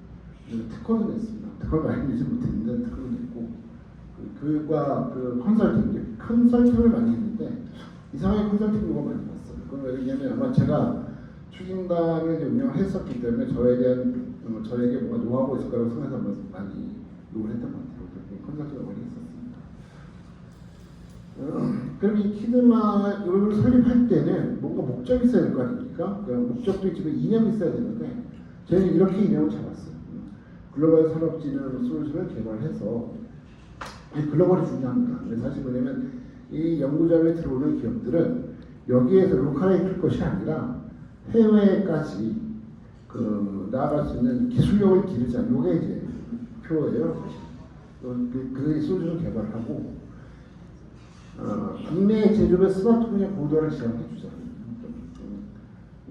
특허도 냈습니다. 특허를 많이 내지 못했는데 특허도 냈고 그과 그 컨설팅을 많이 했는데 이상하게 컨설팅을 많이 봤어요. 그건 왜냐면 아마 제가 추진단을 운영을 했었기 때문에 저에 대한 저에게 뭔가 노하우가 있을 거라고 생각해서 많이 요구를 했던 것 같아요. 컨설팅을 많이 했었습니다. 그럼 이 키드마 이걸 설립할 때는 뭔가 목적이 있어야 될 거 아닙니까? 목적도 있지만 이념이 있어야 되는데 저희는 이렇게 이념을 잡았어요. 글로벌 산업진흥 솔루션을 개발해서 이 글로벌이 중요합니다. 근데 사실 뭐냐면 이 연구자료에 들어오는 기업들은 여기에서 로컬하게 클 것이 아니라 해외까지 나아갈 수 있는 기술력을 기르자. 이게 이제 표예요. 그 솔루션 개발하고 국내 제조업의 스마트 분야 보도를 지원해 주자.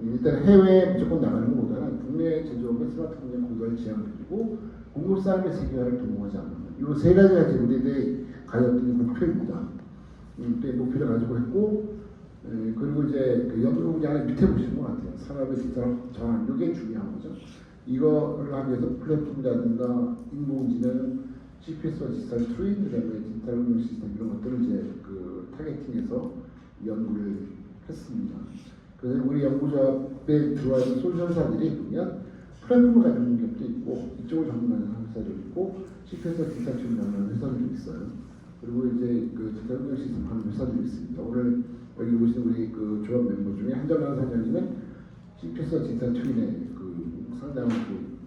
일단 해외에 무조건 나가는 것보다는 국내 제조업의 스마트 분야 보도를 지원해주고 공급 사업의 세계화를 도모하지 않는 이 세 가지가 이제 우리들이 가졌던 목표입니다. 목표를 가지고 했고 그리고 이제 그 연구 분야는 밑에 보시는 것 같아요. 산업의 디지털 전환 이게 중요한 거죠. 이거를 하기 위해서 플랫폼이라든가 인공지능, GPS와 디지털 트윈, 그다음에 디지털 운영 시스템 이런 것들을 이제 그 타겟팅해서 연구를 했습니다. 그래서 우리 연구조합에 들어와 있는 솔루션사들이 보면 플랫폼을 가지고 있는 기업도 있고 이쪽을 전문하는 회사도 있고 GPS와 디지털 트윈이라는 회사들도 있어요. 그리고 이제 그 디지털 운영 시스템 하는 회사들도 있습니다. 오늘 여기 오신 우리 그 조합 멤버 중에 한정환 사장님은 GPS와 디지털 트윈의 그 상당한 그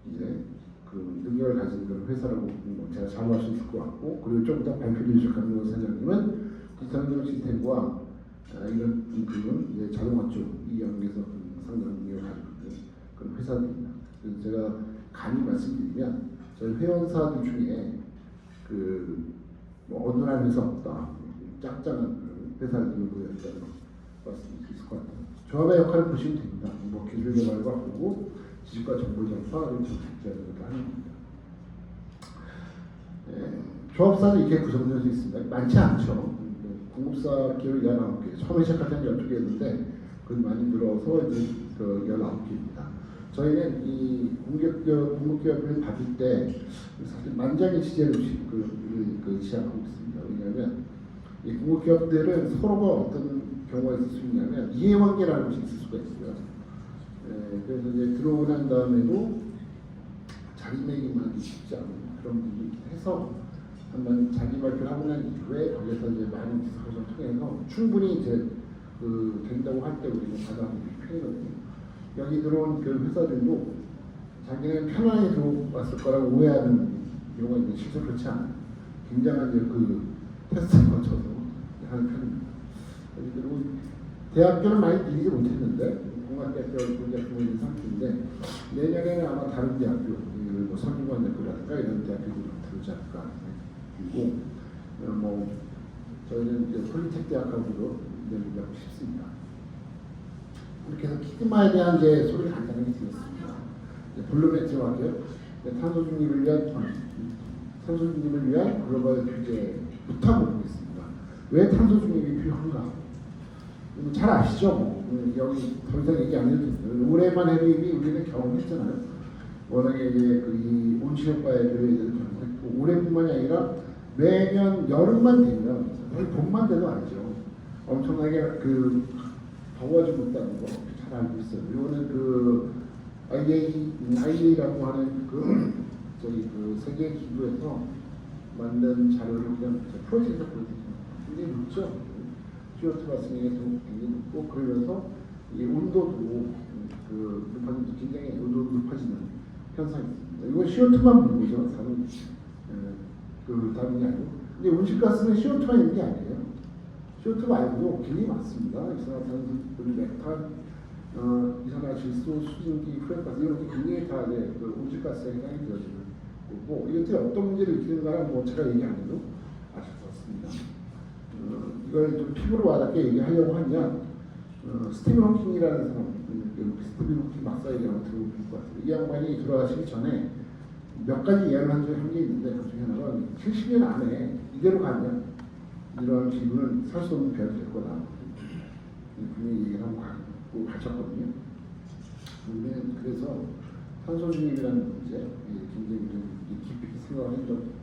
이제 그 능력을 가진 그런 회사라고 제가 자부할 수 있을 것 같고, 그리고 좀 더 발표해 주실 강민호 사장님은 디지털 운영 시스템과 이런 이제 자동화 쪽 이 영역에서 상당한 능력을 가지고 있는 그런 회사들입니다. 그래서 제가 감히 말씀드리면 저희 회원사들 중에 뭐 어느 한 회사 없다, 짱짱한 회사들을 보였다는 말씀드릴 수 있을 것 같아요. 조합의 역할을 보시면 됩니다. 뭐 기술 개발과 하고 지식과 정보 전파를 적극적으로 하는 겁니다. 조합사는 이렇게 구성되어 있습니다. 많지 않죠. 공급사 기업이 19개, 처음에 시작할 때는 12개였는데 그건 많이 늘어서 이제 19개입니다. 저희는 이 공급기업을 받을 때 사실 만장의 취재를 시작하고 있습니다. 왜냐하면 이 공급기업들은 서로가 어떤 경우가 있을 수 있냐면 이해관계라는 것이 있을 수가 있어요. 그래서 이제 들어오고 난 다음에도 자기네기만 하기 쉽지 않은 그런 부분이 있긴 해서 한번 자기 발표를 하고 난 이후에 거기서 이제 많은 디스커션을 통해서 충분히 이제 된다고 할 때 우리는 받아보는 편이거든요. 여기 들어온 그 회사들도 자기는 편안하게 들어왔을 거라고 오해하는 경우가 있는데 실제로 그렇지 않아요. 굉장한 이제 그 테스트를 거쳐서 하는 편입니다. 그리고 대학교는 많이 들리지 못했는데 공학대학교 같은 있는 상태인데 내년에는 아마 다른 대학교, 뭐 선진관대학교라든가 이런 대학교들이 들어오지 않을까. 그리고 뭐 저희는 이제 폴리텍 대학하고도 연구하고 싶습니다. 이렇게 해서 키드마에 대한 이제 소리를 간단하게 드렸습니다. 블루매트로 할게요. 탄소 중립을 위한 글로벌 규제부터 보겠습니다. 왜 탄소 중립이 필요한가? 잘 아시죠? 여기 더 이상 얘기 안 해도 됩니다. 올해만 해도 이미 우리는 경험했잖아요. 워낙에 이제 이 온실효과에 대해서 경험했고, 올해뿐만이 아니라 매년 여름만 되면, 봄만 돼도 알죠. 엄청나게 더워지고 있다는 거 잘 알고 있어요. 이거는 IEA라고 하는 세계 기구에서 만든 자료를 그냥 프로젝트에서 보여드립니다. 굉장히 높죠. CO2 발생량이 굉장히 높고, 그러면서 이 온도도 높아지면서 굉장히 온도도 높아지는 현상이 있습니다. 이건 CO2만 보는 거죠. 다른 게 아니고. 근데 온실가스는 CO2만 있는 게 아니에요. CO2 말고도 굉장히 많습니다. 이산화탄소, 메탄, 이산화질소, 수증기, 프레가스 이런 게 굉장히 다 온실가스에 해당이 되어지는 거고, 이것들이 어떤 문제를 일으키는가는 뭐 제가 얘기 안 해도 아실 것 같습니다. 이걸 좀 피부로 와닿게 얘기하려고 하면 스티븐 호킹이라는 사람, 스티븐 호킹 박사 얘기하고 들어볼 것 같아요. 이 양반이 돌아가시기 전에 몇 가지 이야기를 한 적이 한 게 있는데, 그 중에 하나가 70년 안에 이대로 가면 이러한 기구는 살 수 없는 배가 될 거다. 분명히 얘기를 하고 가셨거든요. 그래서 탄소 중립이라는 문제 굉장히 깊이 생각을 한 적이 있습니다.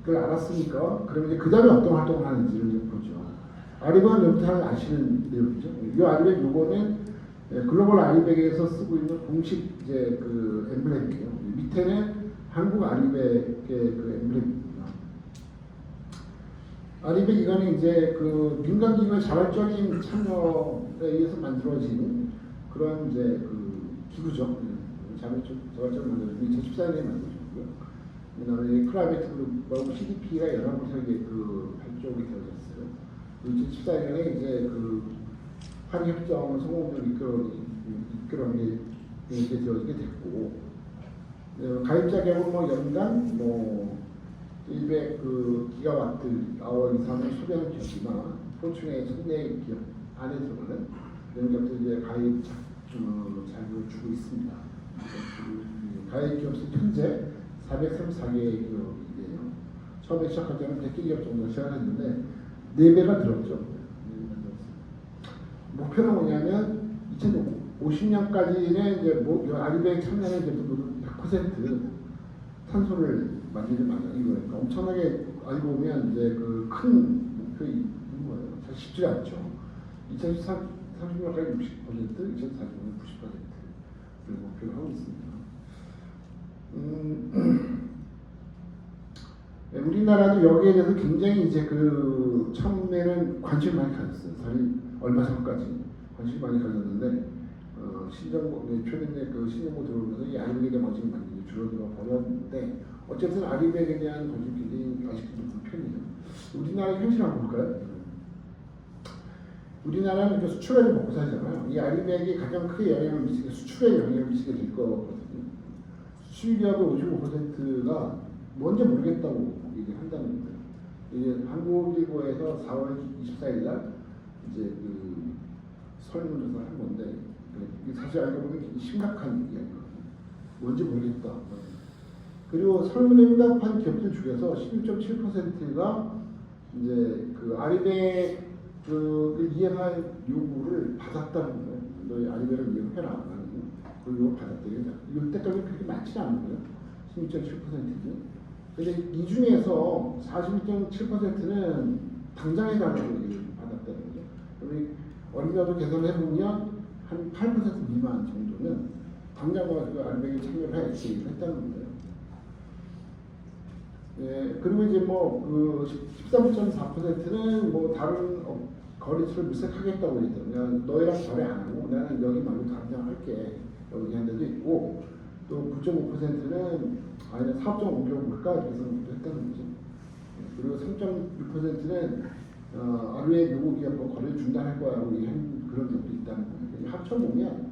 그걸 알았으니까 그러면 이제 그 다음에 어떤 활동을 하는지를 좀 보죠. 아리건 여러분 잘 아시는 내용이죠. 이 아리건 요거는 글로벌 아리백에서 쓰고 있는 공식 이제 그 엠블렘이에요. 밑에는 한국 아리백의 그 엠블렘입니다. 아리백 이거는 이제 그 민간기구의 자발적인 참여에 의해서 만들어진 그런 이제 그 기구죠. 자발적으로 만들어진 2014년에 만들어졌고요. 그다음에 클라이맥스 그룹하고 CDP가 연합해서 이게 그 발족이 되어졌어요. 2014년에 이제 그 파리 협정을 성공적으로 이끌어낸 게 이렇게 되어지게 됐고, 가입자 개는 뭐 연간 뭐 100 그 기가와트 아워 이상을 소비하는 기업이나 포춘의 1000대 기업 안에서는 이런 기업들 이제 가입 자격을 주고 있습니다. 가입 기업 수 현재 434개의 기업이에요. 처음에 시작할 때는 100개 기업 정도 시작했는데 4배가 늘었죠. 목표는 뭐냐면 2050년까지는 이제 아리백 참여하는 기업들 100% 탄소를 만들지 말자 이거니까 엄청나게 알고 보면 이제 그 큰 목표인 거예요. 잘 쉽지 않죠. 2030년까지 60%, 2040년까지 90%를 목표로 하고 있습니다. 우리나라도 여기에 대해서 굉장히 이제 그 처음에는 관심을 많이 가졌어요. 사실 얼마 전까지 관심을 많이 가졌는데 신정부 최근에 그 신정부 들어오면서 이 아리백에 대한 관심이 많이 줄어들어 버렸는데 어쨌든 아리백에 대한 관심이 굉장히 아직도 높은 편이에요. 우리나라 현실 한번 볼까요? 우리나라는 이제 수출을 먹고 살잖아요. 이 아리백이 가장 크게 영향을 미치게 수출에 영향을 미치게 될 거거든요. 수출기업의 55%가 뭔지 모르겠다고 얘기한다는 거예요. 이게 한국일보에서 4월 24일 날 이제 그 설문조사를 한 건데 사실 알고 보면 굉장히 심각한 이야기거든요. 뭔지 모르겠다. 그리고 설문에 응답한 기업들 중에서 16.7%가 이제 그 아리백 그 이행할 요구를 받았다는 거예요. 너희 아리백을 이행해라. 그 요구 받았대요. 이때까지 그렇게 많지 않은 거예요. 16.7%는. 근데 이 중에서 41.7%는 당장 해달라고 얘기를 받았다는 거죠. 우리 어린이도 계산을 해보면 한 8% 미만 정도는 당장 와서 아리백에 참여를 해 이렇게 했다는 거예요. 예, 그리고 이제 뭐 그 13.4%는 뭐 다른 거래처를 물색하겠다고 했더니 너희랑 거래 안 하고 나는 여기 말고 당장 할게 여기 한 데도 있고 또 9.5%는 아니 사업적 공격을 볼까 이렇게 했다는 거죠. 그리고 3.6%는 아루의 요구 기업과 거래를 중단할 거라고 얘기한 그런 것도 있다는 거예요. 합쳐보면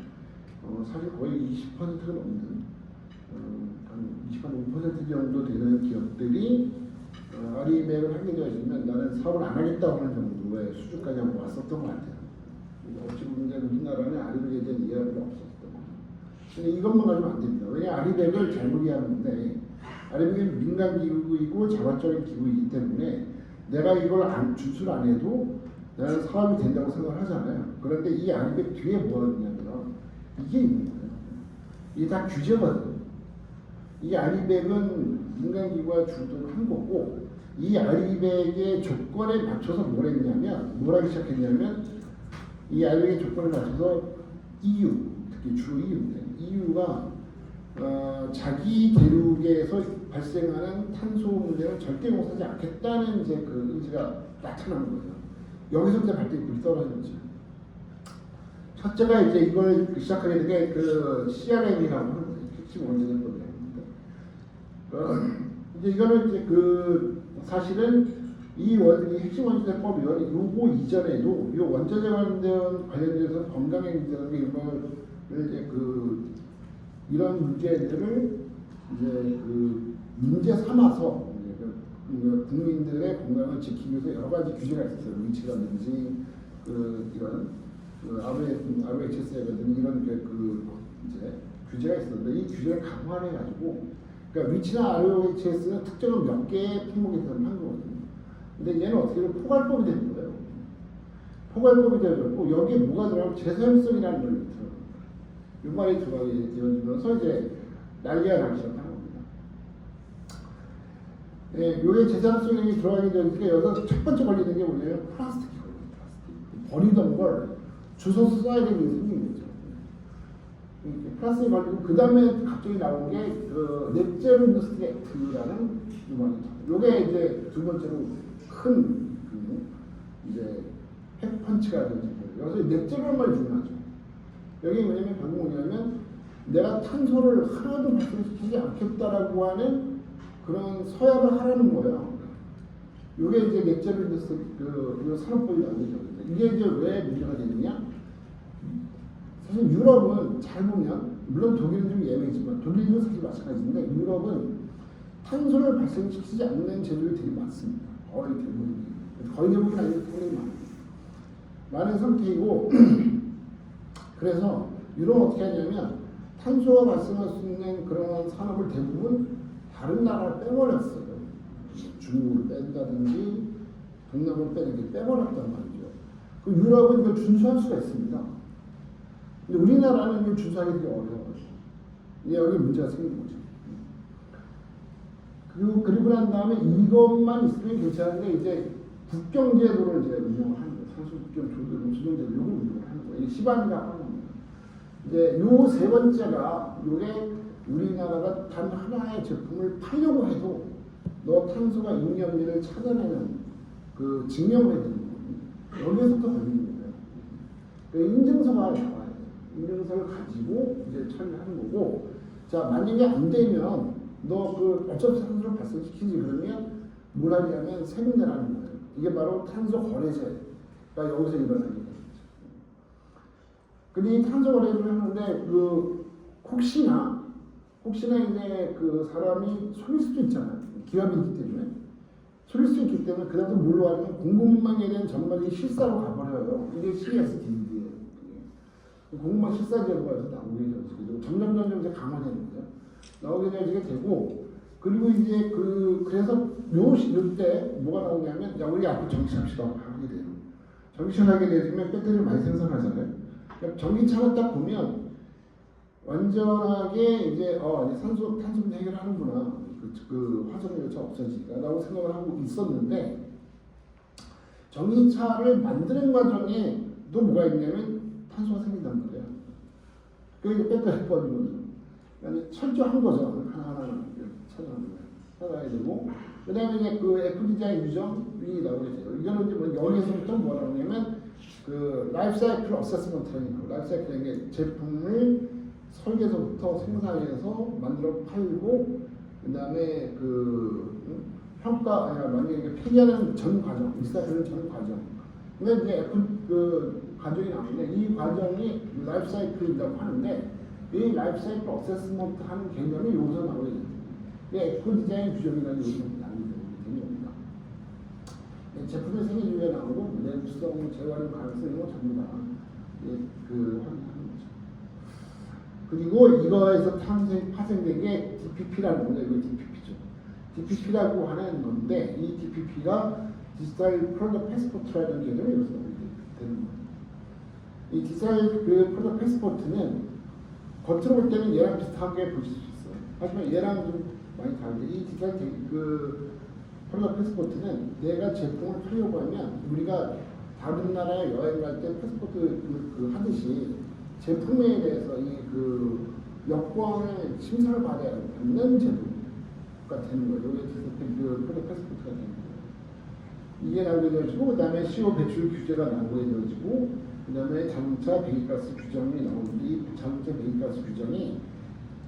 사실 거의 20%가 넘는 한 25% 정도 되는 기업들이 아리백을 하게 되어지면 나는 사업을 안 하겠다고 하는 정도의 수준까지 한번 왔었던 것 같아요. 어찌 보면 우리나라는 아리백에 대한 이해가 별로 없었던 거예요. 근데 이것만 가지고 안 됩니다. 왜냐하면 아리백을 잘못 이해하는데 아리백은 민간기구이고 자발적인 기구이기 때문에 내가 이걸 준수를 안 해도 나는 사업이 된다고 생각을 하잖아요. 그런데 이 아리백 뒤에 뭐가 있냐면 이게 있는 거예요. 이게 다 규제거든요. 이 아리백은 민간기구가 주도를 한 거고 이 아리백의 조건에 맞춰서 뭘 했냐면 뭘 하기 시작했냐면 이 아리백의 조건에 맞춰서 EU 특히 주로 EU인데 EU가 자기 대륙에서 발생하는 탄소 문제는 절대 용서하지 않겠다는 이제 그 의지가 나타나는 거예요. 여기서부터 발등이 불이 떨어지는 거죠. 첫째가 이제 이걸 시작하게 된 게 그 CRM이라고 하는 거예요. 핵심 원자재법이라고 합니다. 이제 이거는 이제 그 사실은 이 핵심 원자재법 요거 이전에도 이 원자재 관련돼서 건강에 문제라는 게 이런 거를 이제 그 이런 문제들을 이제 그 문제 삼아서 국민들의 건강을 지키기 위해서 여러 가지 규제가 있었어요. 위치라든지 그 이런 ROHS라든지 이런 그 이제 규제가 있었는데 이 규제를 강화해 가지고 그러니까 위치나 ROHS는 특정한 몇 개의 품목에 대해서 한 거거든요. 근데 얘는 어떻게 보면 포괄법이 되는 거예요. 포괄법이 되어졌고 여기에 뭐가 들어가면 재사용성이라는 걸 들어가요. 이 말이 들어가게 되어지면서 이제 난리가 나기 시작한 겁니다. 예, 요게 재사용성이 들어가게 되니까 여기서 첫 번째 걸리는 게 뭐냐면 플라스틱이 걸려요. 플라스틱. 버리던 걸 주워서 써야 되는 게 생긴 거죠. 플라스틱 걸리고 그 다음에 갑자기 나온 게 그 넷제로 인더스트리 액트라는 법안이죠. 요게 이제 두 번째로 큰 이제 핵펀치가 되는 거예요. 여기서 넷제로란 말이 중요하죠. 여기 뭐냐면 방금 뭐냐면 내가 탄소를 하나도 발생시키지 않겠다라고 하는 그런 서약을 하라는 거예요. 요게 이제 넷제로 인더스트리 그 산업법이 나오는 거죠. 이게 이제 왜 문제가 되느냐? 사실 유럽은 잘 보면 물론 독일은 좀 예외지만 독일도 사실 마찬가지인데 유럽은 탄소를 발생시키지 않는 제조들이 되게 많습니다. 거의 대부분이 아니고 상당히 많은 상태이고 그래서 유럽은 어떻게 하냐면 탄소가 발생할 수 있는 그런 산업을 대부분 다른 나라를 빼버렸어요. 중국을 뺀다든지 동남아를 빼는 게 빼버렸단 말이죠. 그 유럽은 이걸 준수할 수가 있습니다. 근데 우리나라는 이걸 준수하기 되게 어려워요. 여기 문제가 생긴 거죠. 그리고 난 다음에 이것만 있으면 괜찮은데 이제 국경제도를 이제 운영을 하는 거예요. 산소국경 조도 주정제도 요걸 운영을 하는 거예요. 이게 시반이라고 하는 겁니다. 이제 요 세 번째가 요게 우리나라가 단 하나의 제품을 팔려고 해도 너 탄소가 있니 없니를 찾아내는 그 증명을 해야 되는 겁니다. 여기에서부터 걸리는 거예요. 그 인증서가 나와요. 인증서를 가지고 이제 처리하는 거고, 자 만약에 안 되면 너 그 어쩔 수 없이 탄소를 발생시키지 그러면 뭘 하냐면 세금 내라는 거예요. 이게 바로 탄소 거래제가 여기서 일어나게 됩니다. 근데 이 탄소 거래제를 하는데 그 혹시나 이제 그 사람이 속일 수도 있잖아요. 기업이기 때문에 속일 수 있기 때문에 그 다음에 뭘로 하냐면 공급망에 대한 전반적인 실사로 가버려요. 이게 CSD예요. 공급망 실사 제도에서 나오게 되고 점점 이제 강화되는 거죠. 나오게 되고 그리고 이제 그래서 요때 뭐가 나오냐면 야 우리 앞으로 전기차합시다 하게 돼요. 전기차를 하게 되면 배터리를 많이 생산하잖아요. 그러니까 전기차를 딱 보면 완전하게 이제 탄소 문제 해결하는구나. 그 화석 열차 없어지니까라고 생각을 하고 있었는데 전기차를 만드는 과정에 또 뭐가 있냐면 탄소가 생긴다는 거예요. 그게 이제 배터리 버리는 거죠. 그러니까 철저한 거죠. 하나하나 찾아가야 되고 그 다음에 이제 그 에코 디자인 유정이 나오게 돼요. 이거는 이제 뭐 여기서부터 뭐라고 하냐면 그 라이프 사이클 어세스먼트라는 거. 라이프 사이클이라는 게 제품을 설계서부터 생산해서 만들어 팔고 그 다음에 그 평가 만약에 폐기하는 전 과정, 리사이클 전 과정. 근데 이제 에코 그 과정이 나오는데 이 과정이 라이프 사이클이라고 하는데 이 라이프 사이클 어세스먼트 하는 개념이 여기서 나오게 됩니다. 에코 디자인 규정이라는 여기서 나오게 되는 겁니다. 제품의 생애 주기가 나오고 내구성, 재활용 가능성 이런 거 전부 다 확인하는 거죠. 그리고 이거에서 파생된 게 DPP라는 건데 이거 DPP죠. DPP라고 하는 건데 이 DPP가 디지털 프로덕트 패스포트라는 개념이 여기서 나오게 되는 거예요. 이 디지털 프로덕트 패스포트는 겉으로 볼 때는 얘랑 비슷하게 보실 수 있어요. 하지만 얘랑 좀 많이 다른데 이 디지털 프로덕트 패스포트는 내가 제품을 팔려고 하면 우리가 다른 나라에 여행 갈 때 패스포트 하듯이 제품에 대해서 이 여권의 심사를 받는 제도가 되는 거예요. 이게 프로덕트 패스포트가 되는 거예요. 이게 나오게 되어지고 그 다음에 CO 배출 규제가 나오게 되어지고 그 다음에 자동차 배기가스 규정이 나오는데 이 자동차 배기가스 규정이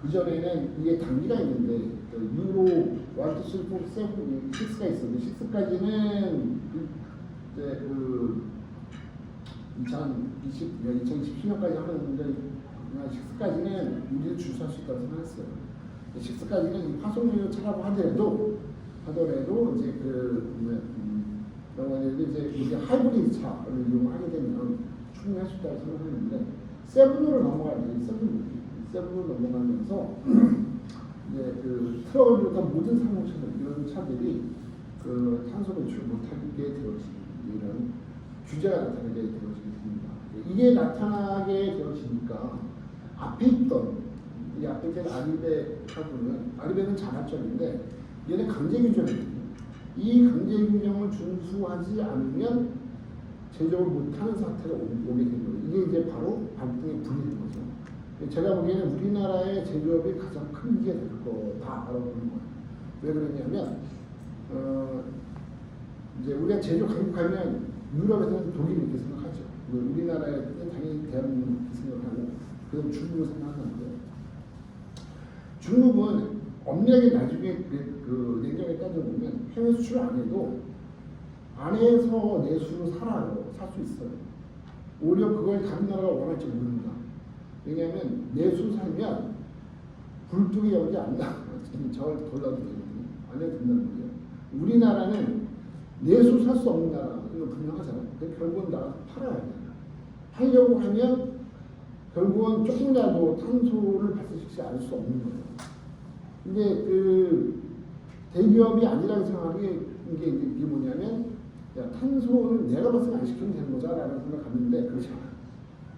그전에는 이게 단기가 있는데 유로 1, 2, 3, 4, 7, 6가 있었는데 6까지는 이제 2027년까지 하는데 6까지는 우리를 주수할 수 있다고 생각했어요. 6까지는 화석연료 차라고 하더라도 이제 이제 우리 하이브리드 차를 이용하게 되면 충분히 할 수 있다고 생각하는데 7으로 넘어가면서 이제 트럭부터 모든 상용차들 이런 차들이 탄소 배출 못하게 되어지는 이런 규제가 나타나게 되어지게 됩니다. 이게 나타나게 되어지니까 앞에 있던 이 앞에 있던 아리백은 자발적인데 얘는 강제 규정이거든요. 이 강제 규정을 준수하지 않으면 제조를 못하는 사태가 오게 된 거예요. 이게 이제 바로 발등에 불이 된 거죠. 제가 보기에는 우리나라의 제조업이 가장 큰 문제가 될 거다라고 보는 거예요. 왜 그러냐면 이제 우리가 제조 강국하면 유럽에서는 독일 이렇게 생각하죠. 우리나라에는 당연히 대한민국 이렇게 생각하고 그다음 중국을 생각하는데 중국은 엄밀하게 나중에 그 냉정하게 따져보면 해외 수출 안 해도 안에서 내수로 살아요. 살 수 있어요. 오히려 그걸 다른 나라가 원할지 모릅니다. 왜냐하면 내수 살면 굴뚝이 여기 안 나. 저걸 돌라도 되거든요. 안 해도 된다는 거예요. 우리나라는 내수 살 수 없는 나라. 이거 분명하잖아요. 근데 결국은 나가서 팔아야 돼요. 팔려고 하면 결국은 조금이라도 탄소를 발생시키지 않을 수 없는 거예요. 근데 그 대기업이 아니라고 생각하는 게 이게 뭐냐면 야, 탄소는 내가 발생 안 시키면 되는 거잖아라는 생각하는데 그렇지 않아요.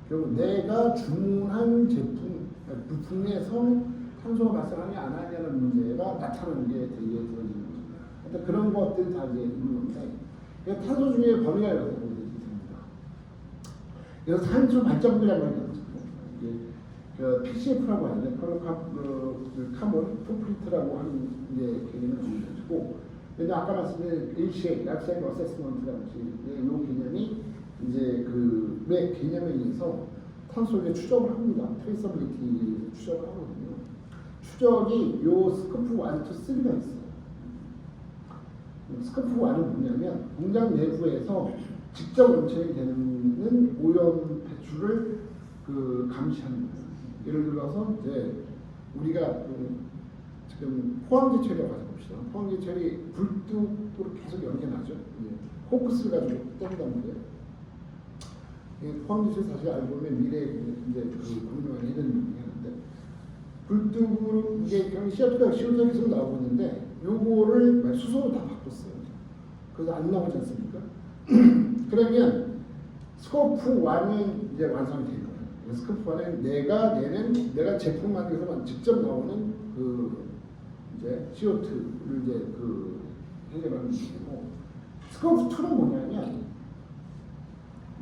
결국 내가 주문한 제품, 부품에서 탄소가 발생하냐 안 하냐는 문제가 나타나는 게 되게 들어지는 거죠. 하여튼 그런 것들 다 이제 있는 건데 그러니까 탄소 중에 범위가 여러 가지가 있습니다. 그래서 탄소 발전기라고 하는 게 그 PCF라고 하는데 카본 풋프린트라고 하는 게 개념을 가지고 근데 아까 말씀드린 LCA, Life Cycle Assessment라는 이 개념이 이제 그 왜 개념에 의해서 탄소를 추적을 합니다. 트레이서빌리티 추적을 하거든요. 추적이 요 스코프 1, 2, 3가 있어요. 스코프 1은 뭐냐면 공장 내부에서 직접 원천이 되는 오염 배출을 그 감시하는 거예요. 예를 들어서 이제 우리가 지금 포항제철이라고 하자 봅시다. 포항제철이 불뚝으로 계속 연기가 나죠. 호크스를 가지고 뗀단 말이에요. 포항제철 사실 알고 보면 미래에 이제 그 공룡을 해야 되는 얘기하는데 불뚝으로 이게 그냥 CO2가 계속 나오고 있는데 요거를 수소로 다 바꿨어요. 그래서 안 나오지 않습니까? 그러면 스코프 1은 이제 완성이 된 거예요. 스코프 1은 내가 제품 만들어서 직접 나오는 그 이제 CO2를 이제 그 해결하는 문제고 스코프 2는 뭐냐면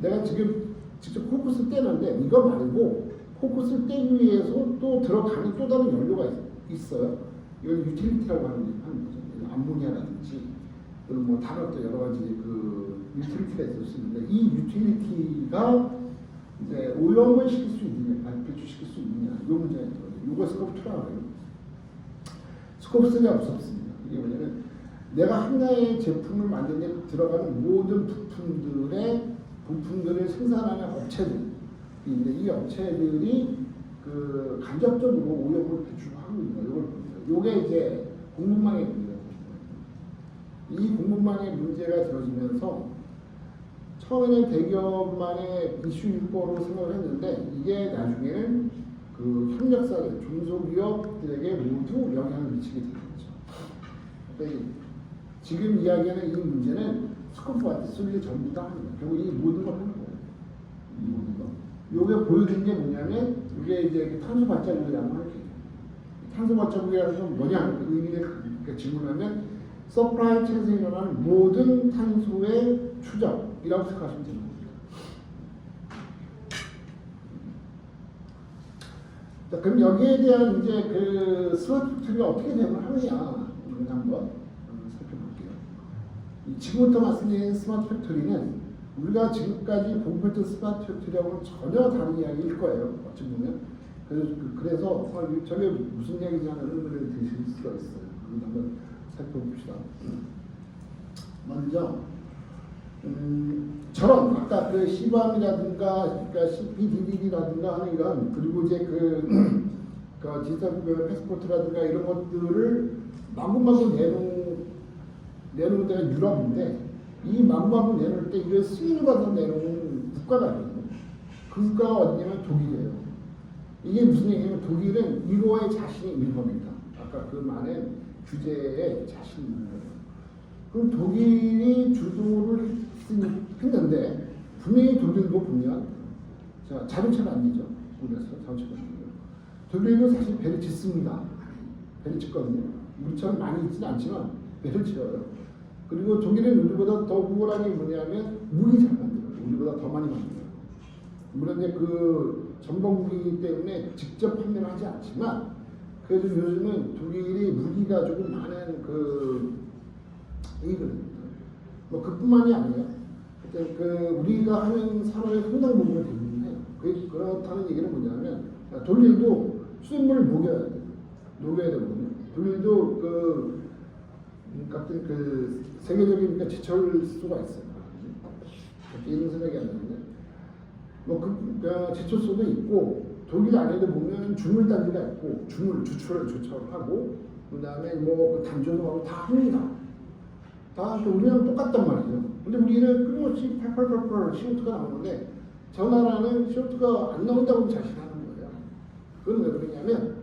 내가 지금 직접 코크스 떼는데 이거 말고 코크스 떼기 위해서 또 들어가는 또 다른 연료가 있어요. 이건 유틸리티라고 하는 거죠. 암모니아라든지 그리고 뭐 다른 또 여러 가지 그 유틸리티가 있을 수 있는데 이 유틸리티가 이제 오염을 시킬 수 있느냐, 배출시킬 수 있느냐 이 문제가 있거든요. 이거 스코프 2라고 해요. 스코프 3가 무섭습니다. 이게 뭐냐면 내가 하나의 제품을 만드는 데 들어가는 모든 부품들을 생산하는 업체들이 있는데 이 업체들이 그 간접적으로 오염을 배출하고 있는 거 이걸 봅니다. 이게 이제 공급망의 문제가 이 공급망의 문제가 들어지면서 처음에는 대기업만의 이슈일거로 생각을 했는데 이게 나중에는 그 협력사들, 중소기업들에게 모두 영향을 미치게 되는 거죠. 그러니까 지금 이야기하는 이 문제는 스코프 1, 2, 3 전부 다 하는 거예요. 결국 이 모든 걸 하는 거예요. 이 모든 거. 요게 보여준 게 뭐냐면 이게 이제 탄소 발자국이라고 하는 게 탄소 발자국이라는 건 뭐냐 의미를 그러니까 질문하면 서프라이 체인에서 일어나는 모든 탄소의 추적이라고 생각하시면 되는 겁니다. 자, 그럼 여기에 대한 이제 그 스마트 팩토리가 어떻게 대응을 하느냐 한번 살펴볼게요. 지금부터 말씀드린 스마트 팩토리는 우리가 지금까지 보급했던 스마트 팩토리하고는 전혀 다른 이야기일 거예요. 어찌 보면. 그래서 저게 무슨 얘기인지 하는 의미를 드실 수가 있어요. 한번 살펴봅시다. 먼저 저런 아까 그 시밤이라든가 그러니까 CPDD라든가 하는 이런 그리고 이제 그 디지털 패스포트라든가 이런 것들을 마구마구 내놓은 데가 유럽인데 이 마구마구 내놓을 때 이걸 승인을 받아서 내놓은 국가가 있거든요. 그 국가가 어디냐면 독일이에요. 이게 무슨 얘기냐면 독일은 이거에 자신이 있는 겁니다. 아까 그 말은 규제에 자신이 있는 거예요. 그럼 독일이 주도를 했는데 분명히 독일도 보면 자 자동차가 아니죠. 우리나라에서 자동차가 아니죠. 독일도 사실 배를 짓습니다. 배를 짓거든요. 우리처럼 많이 짓지는 않지만 배를 지어요. 그리고 독일은 우리보다 더 우월한 게 뭐냐면 무기 잘 만들어요. 우리보다 더 많이 만들어요. 물론 이제 그 전범국이기 때문에 직접 판매를 하지 않지만 그래도 요즘은 독일이 무기가 조금 많은 이익을 뭐 그뿐만이 아니에요. 우리가 하는 산업의 상당 부분을 대부분해요. 그렇다는 얘기는 뭐냐면 독일도 수돗물을 녹여야 되거든요. 독일도 같은 세계적인 제철소가 있어요. 이런 생각이 안 나는데 제철소도 있고 독일 안에도 보면 주물단지가 있고 주철을 하고 그다음에 단조도 하고 다 합니다. 다 우리랑 똑같단 말이죠. 근데 우리는 끊임없이 8888 CO2가 나오는데 저 나라는 CO2가 안 나온다고 자신하는 거예요. 그건 왜 그러냐면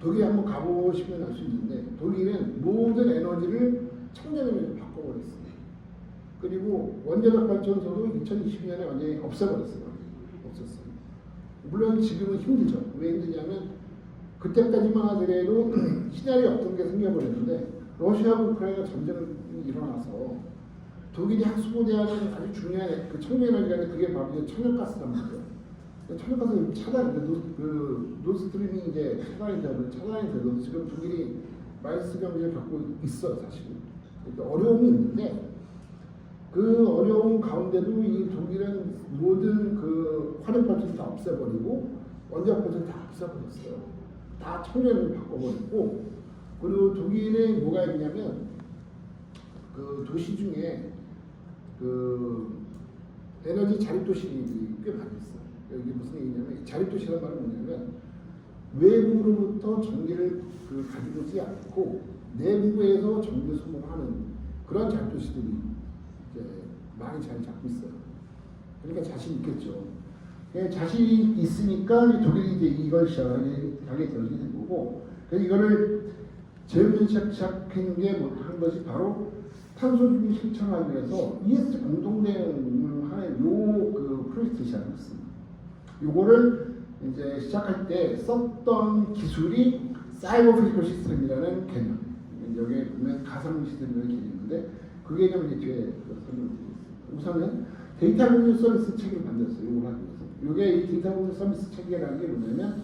독일에 한번 가보시면 알 수 있는데 독일은 모든 에너지를 청정에너지로 바꿔버렸어요. 그리고 원자력 발전소도 2020년에 완전히 없어버렸어요. 없었어요. 물론 지금은 힘들죠. 왜 힘드냐면 그때까지만 하더라도 시나리오 없던 게 생겨버렸는데 러시아와 우크라이나 전쟁이 일어나서 독일이 학수고대하는 아주 중요한 청정에너지가 그게 바로 이제 천연가스란 말이에요. 천연가스를 노스트림이 이제 차단이 돼도 지금 독일이 마이스 경제를 겪고 있어 사실. 그러니까 어려움이 있는데 그 어려움 가운데도 이 독일은 모든 화력발전소 다 없애버리고 원자력 발전소 다 없애버렸어요. 다 청정에너지를 바꿔버렸고 그리고 독일에 뭐가 있냐면 도시 중에 에너지 자립도시들이 꽤 많이 있어요. 이게 무슨 얘기냐면 자립도시란 말은 뭐냐면 외부로부터 전기를 가지고 있지 않고 내부에서 전기를 소모하는 그런 자립도시들이 이제 많이 자리 잡고 있어요. 그러니까 자신 있겠죠. 자신이 있으니까 독일이 이제 이걸 시작하게 되어지게 된 거고 그래서 이거를 제일 먼저 시작한 게 한 것이 바로 탄소중립 실천하기 위해서 ESG 공동대응을 하는 프로젝트 시작했습니다. 요거를 이제 시작할 때 썼던 기술이 사이버 피지컬 시스템이라는 개념. 여기에 보면 가상 시스템이라는 개념인데 그 개념을 이제 뒤에 설명드리겠습니다. 우선은 데이터 공유 서비스 체계를 만들었어요. 요걸 하기 위해서. 요게 이 데이터 공유 서비스 체계라는 게 뭐냐면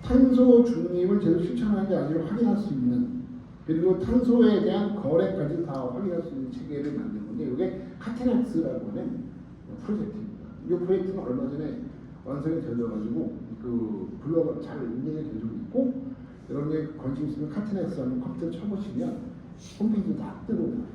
탄소 중립을 제대로 실천하는지 아닌지 확인할 수 있는 그리고 탄소에 대한 거래까지 다 확인할 수 있는 체계를 만든 건데 이게 카테넥스라고 하는 프로젝트입니다. 이 프로젝트는 얼마 전에 완성이 되어가지고 블로그가 잘 운영이 되고 있고 여러분이 관심 있으면 카테넥스라는 컴퓨터 쳐보시면 홈페이지 다 뜨고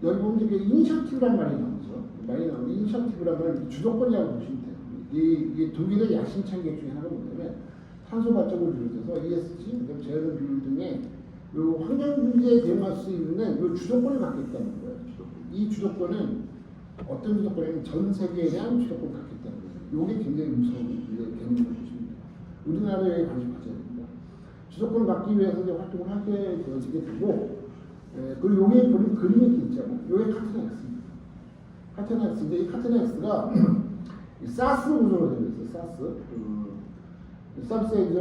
여기 보면 이게 이니셔티브란 말이 나오죠. 많이 나오는 이니셔티브란 말은 주도권이라고 보시면 돼요. 이 독일의 야심 창작 중에 하나가 뭐냐면 탄소 발전을 비롯해서 ESG, 재활용 비율 등의 환경 문제에 대응할 수 있는 주도권을 갖고 있다는 거예요. 이 주도권은 어떤 주도권이냐면 전 세계에 대한 주도권을 갖고 있다는 거예요. 이게 굉장히 무서운 개념이라고 보시면 돼요. 우리나라에 관심 가져야 됩니다. 주도권을 갖기 위해서 이제 활동을 하게 되어지게 되고 그리고 여기에 보면 그림이 있잖아요. 이게 카테넥스입니다. 카테넥스인데 이 카테넥스가 사스 구조로 되어 있어요. 사스의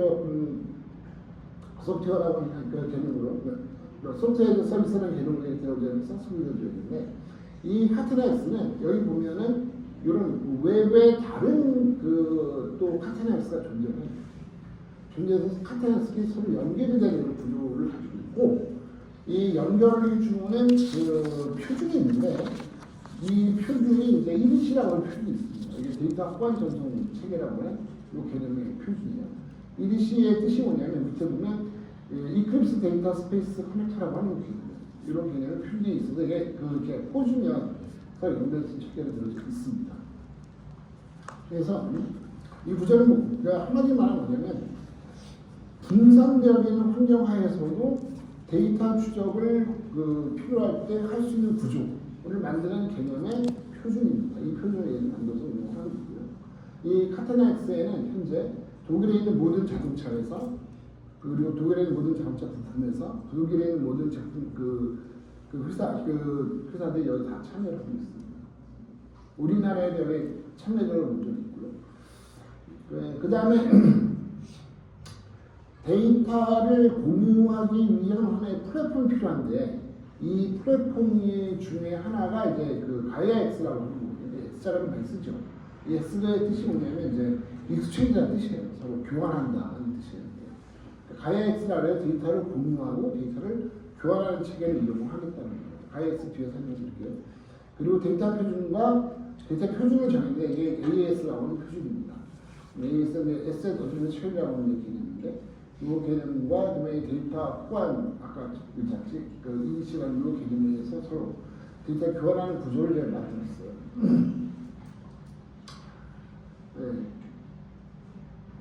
소프트웨어라고 하는 그 개념으로 소프트웨어 서비스라는 개념으로 되어 있는 사스 구조로 되어 있는데 이 카테넥스는 여기 보면은 이런 웹의 다른 또 카테넥스가 존재해서 카테넥스끼리 서로 연결이 되는 구조를 가지고 있고 이 연결을 주는 표준이 있는데 이 표준이 이제 이리시라고 하는 표준이 있습니다. 이게 데이터 확보한 전송 체계라고 하는 이 개념의 표준이에요. 이리시의 뜻이 뭐냐면 밑에 보면 이클립스 데이터 스페이스 커넥터라고 하는 개념이에요. 이런 개념의 표준이 있어서 이게 이렇게 꽂으면 연결된 체계로 되어 있습니다. 그래서 이 구조는 한마디로 말하면 뭐냐면 분산되어 있는 환경 하에서도 데이터 추적을 필요할 때 할 수 있는 구조를 만드는 개념의 표준입니다. 이 표준을 만들어서 운영하고 있고요. 이 카테넥스에는 현재 독일에 있는 모든 자동차에서 그리고 독일에 있는 모든 자동차 부품에서 독일에 있는 모든 제품 회사들이 여기 다 참여를 하고 있습니다. 우리나라에 여기 참여자를 먼저 있고요. 그 다음에 데이터를 공유하기 위한 하나의 플랫폼이 필요한데 이 플랫폼 중에 하나가 이제 가이아X라고 하는 거예요. S자라는 많이 쓰죠. 이 S의 뜻이 뭐냐면 이제 익스체인지라는 뜻이에요. 서로 교환한다는 뜻이에요. 가야 X라는 데이터를 공유하고 데이터를 교환하는 체계를 이용하겠다는 거예요. 가야 X 뒤에 설명드릴게요. 그리고 데이터 표준과 데이터 표준을 정하는데 이게 AES라고 하는 표준입니다. AES는 Asset Address Chain이라고 하는 개념인데 이 개념과 그다음에 데이터 호환 아까 이 시간 이 개념에 의해서 서로 데이터 교환하는 구조를 제가 만들었어요. 네.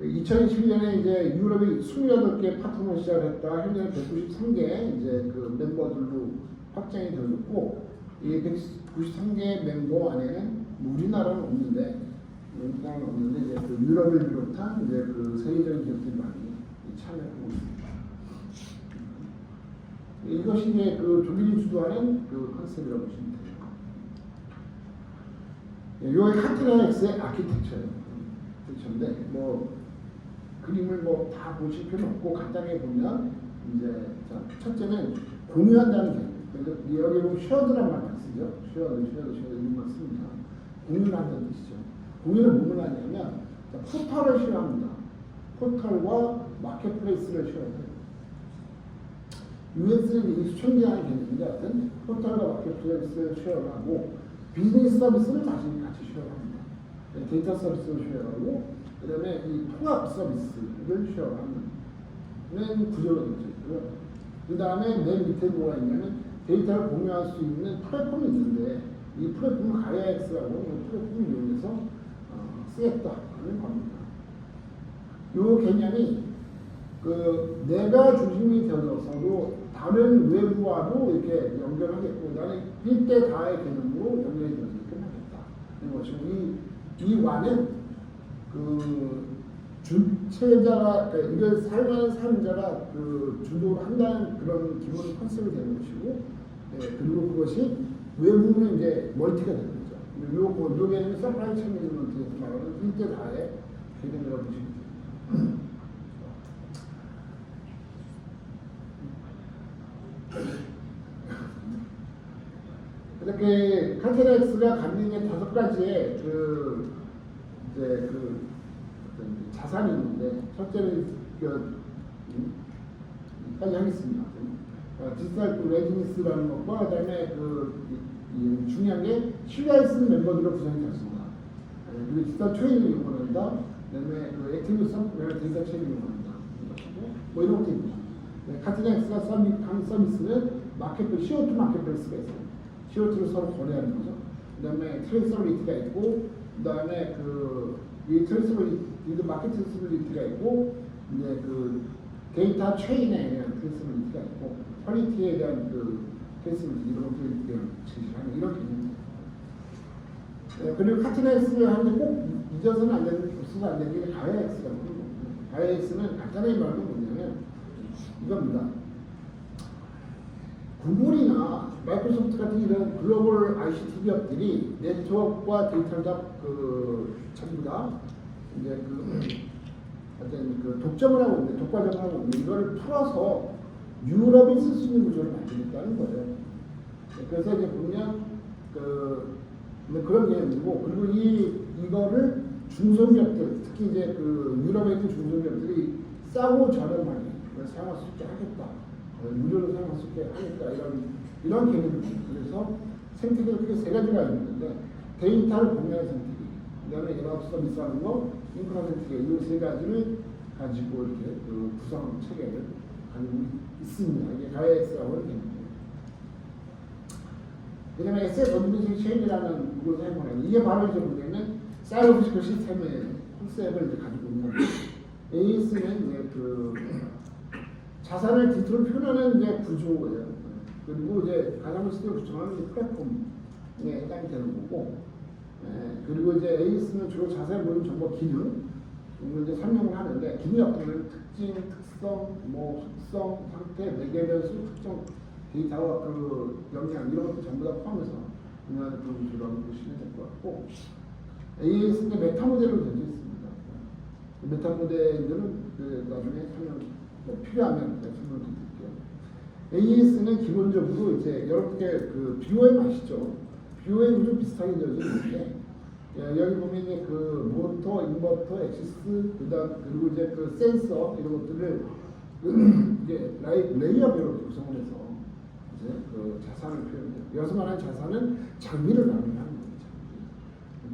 2021년에 이제 유럽이 28개 파트너를 시작했다. 현재 193개 이제 그 멤버들로 확장이 되었고 이 193개 멤버 안에는 우리나라는 없는데 이제 그 유럽을 비롯한 이제 그 세계적인 기업들이 많이 참여하고 있습니다. 이것이 이제 그 독일이 주도하는 그 컨셉이라고 보시면 돼요. 요게 카트나 X의 아키텍처예요. 그런데 뭐 그림을 뭐 다 보실 필요는 없고 간단하게 보면 이제 자, 첫째는 공유한다는 개념. 그래서 여기 보면 쉐어드란 말만 쓰죠. 쉐어드 이름만 씁니다. 공유를 한다는 뜻이죠. 공유는 뭐를 하냐면 포털을 쉐어합니다. 포털과 마켓플레이스를 쉐어해요. US는 익스체인지하는 개념인데 하여튼 포털과 마켓플레이스를 쉐어하고 비즈니스 서비스를 다시 같이 쉐어합니다. 데이터 서비스를 쉐어하고 그 다음에 이 통합 서비스를 쉐어하는 구조가 되어 있고요. 그 다음에 맨 밑에 뭐가 있냐면 데이터를 공유할 수 있는 플랫폼이 있는데 이 플랫폼을 가야엑스라고 하는 플랫폼을 이용해서 쓰겠다는 겁니다. 이 개념이 그 내가 중심이 되어서도 다른 외부와도 이렇게 연결하겠고 나는 일대 다의 개념으로 연결이 되어서 끝나겠다. 것이고 이 와는 그 주체자가 그러니까 이걸 사용하는 사용자가 그 주도를 한다는 그런 기본 컨셉이 되는 것이고 그리고 그것이 외부는 이제 멀티가 되는 거죠. 요 개념이 서프라이 체인지먼트에서 말하는 일대 다의 개념이라고 보시면 돼요. 이렇게 카테렉스가 갖는 게 5가지의 이제 자산이 있는데 첫째는 까지 하겠습니다. 디지털 레지니스라는 것과 그다음에 중요한 게 신뢰할 수 있는 멤버들로 구성이 되었습니다. 그리고 디지털 트레이닝을 이용한다. 그다음에 액티브 데이터 트레이닝을 이용한다. 뭐 이런 것도 있습니다. 카테렉스가 한 서비스는 마켓플레이스, CO2 마켓플레이스가 있어요. CO2를 서로 거래하는 거죠. 그 다음에 트레이서빌리티가 있고, 그 다음에 이 트레이서빌리티, 마켓 트레이서빌리티가 있고, 이제 데이터 체인에 대한 트레이서빌리티가 있고, 퀄리티에 대한 트레이서빌리티, 이런 것들을 제시하는 이런 개념입니다. 그리고 카트넥스를 하는데 꼭 잊어서는 안 되는, 없어서는 안 되는 게 가야엑스라고 하는 겁니다. 가야엑스는 간단하게 말하면 뭐냐면, 이겁니다. 구글이나 마이크로소프트 같은 이런 글로벌 ICT 기업들이 네트워크와 데이터를 다 전부 다 이제 어떤 독점을 하고 있는데 독과점을 하고 있는데 이거를 풀어서 유럽이 쓸 수 있는 구조를 만들겠다는 거예요. 그래서 이제 보면 그런 개념이고 그리고 이거를 중소기업들 특히 이제 유럽에 있는 중소기업들이 싸고 저렴하게 사용할 수 있게 하겠다. 무료로 사용할 수 있게 하겠다. 이런 개념입니다. 그래서 생태계가 크게 3가지가 있는데 데이터를 공유하는 생태계, 그 다음에 연합 서비스하는 거, 인프라 생태계 이 3가지를 가지고 이렇게 구성 체계를 가지고 있습니다. 이게 가야엑스라고 하는 개념입니다. 그 다음에 에셋 어드미니스트레이션 체인이라는 걸 사용하는 이게 바로 이제 뭐냐면 사이버 피지컬 시스템의 컨셉을 이제 가지고 있는 겁니다. AS는 이제 자산을 디지털로 표현하는 이제 구조예요. 그리고 이제 가상화 시스템을 구성하는 플랫폼에 해당이 되는 거고, 그리고 이제 AS는 주로 자산을 모으는 정보 기능, 이걸 이제 설명을 하는데, 기능이 어떤 거는 특징, 특성, 뭐 속성, 상태, 매개 변수, 특정 데이터와 영향 이런 것들 전부 다 포함해서 그냥 주라고 보시면 될 것 같고, AS는 메타 모델로 되어 있습니다. 메타 모델들은 나중에 설명. 필요하면 설명을 드릴게요. AES는 기본적으로 이제 여러분께 BOM 아시죠? BOM이 좀 비슷하게 되어져 있는데 여기 보면 이제 그 모터, 인버터, 엑시스, 그리고 이제 그 센서 이런 것들을 이제 레이어별로 구성을 해서 이제 그 자산을 표현해요. 여기서 말하는 자산은 장비를 나누는 거예요.